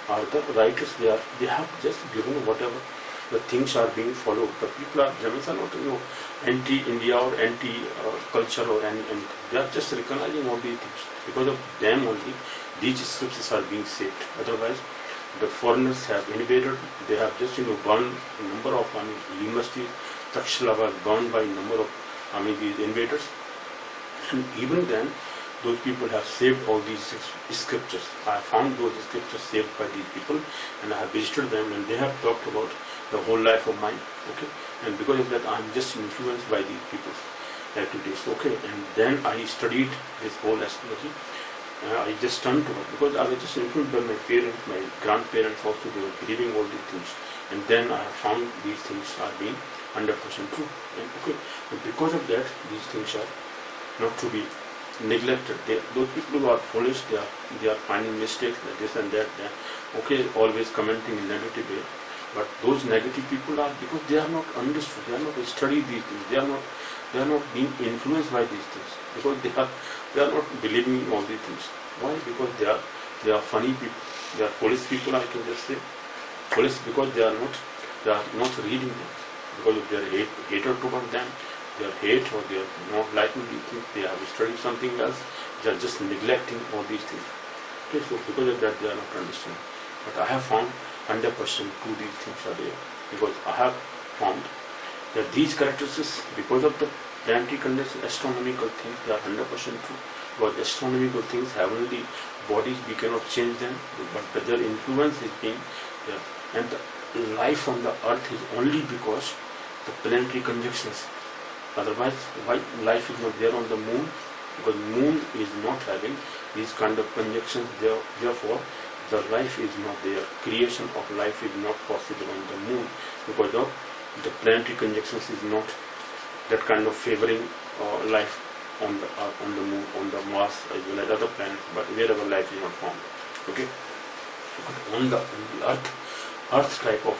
are the writers, they have just given whatever the things are being followed. The people are, Brahmins are not, anti-India or anti-culture or anything. They are just recognizing all these things. Because of them only, these scriptures are being saved. Otherwise, the foreigners have invaded. They have just, burned a number of universities. Takshila was burned by a number of, these invaders. And even then, those people have saved all these scriptures. I found those scriptures saved by these people, and I have visited them, and they have talked about the whole life of mine. Okay, and because of that, I am just influenced by these people's activities. Okay, and then I studied this whole astrology. I just turned to it because I was just influenced by my parents, my grandparents also. They were believing all these things, and then I have found these things are being 100% true. And okay, and because of that, these things are not to be neglected. Those people who are foolish, they are finding mistakes, this and that. Okay, always commenting in negative way. But those negative people are, because they are not understood, they are not studied these things, they are not being influenced by these things, because they are not believing in all these things. Why? Because they are funny people, they are foolish people. I can just say foolish because they are not reading them, because of their hatred towards them, their hate, or they are not liking these things. They have studied something else. They are just neglecting all these things. Okay, so because of that, they are not understanding. But I have found 100% true these things are there, because I have found that these characteristics, because of the planetary conditions, astronomical things, they are 100% true. Because astronomical things, heavenly bodies, we cannot change them, but their influence is being there. And the life on the earth is only because the planetary conjunctions. Otherwise, why life is not there on the moon? Because moon is not having these kind of conjunctions. Therefore, the life is not there. Creation of life is not possible on the moon, because of the planetary conjunctions is not that kind of favoring life on the moon, on the Mars, as well as other planets, but wherever life is not found. Okay, but on the earth type of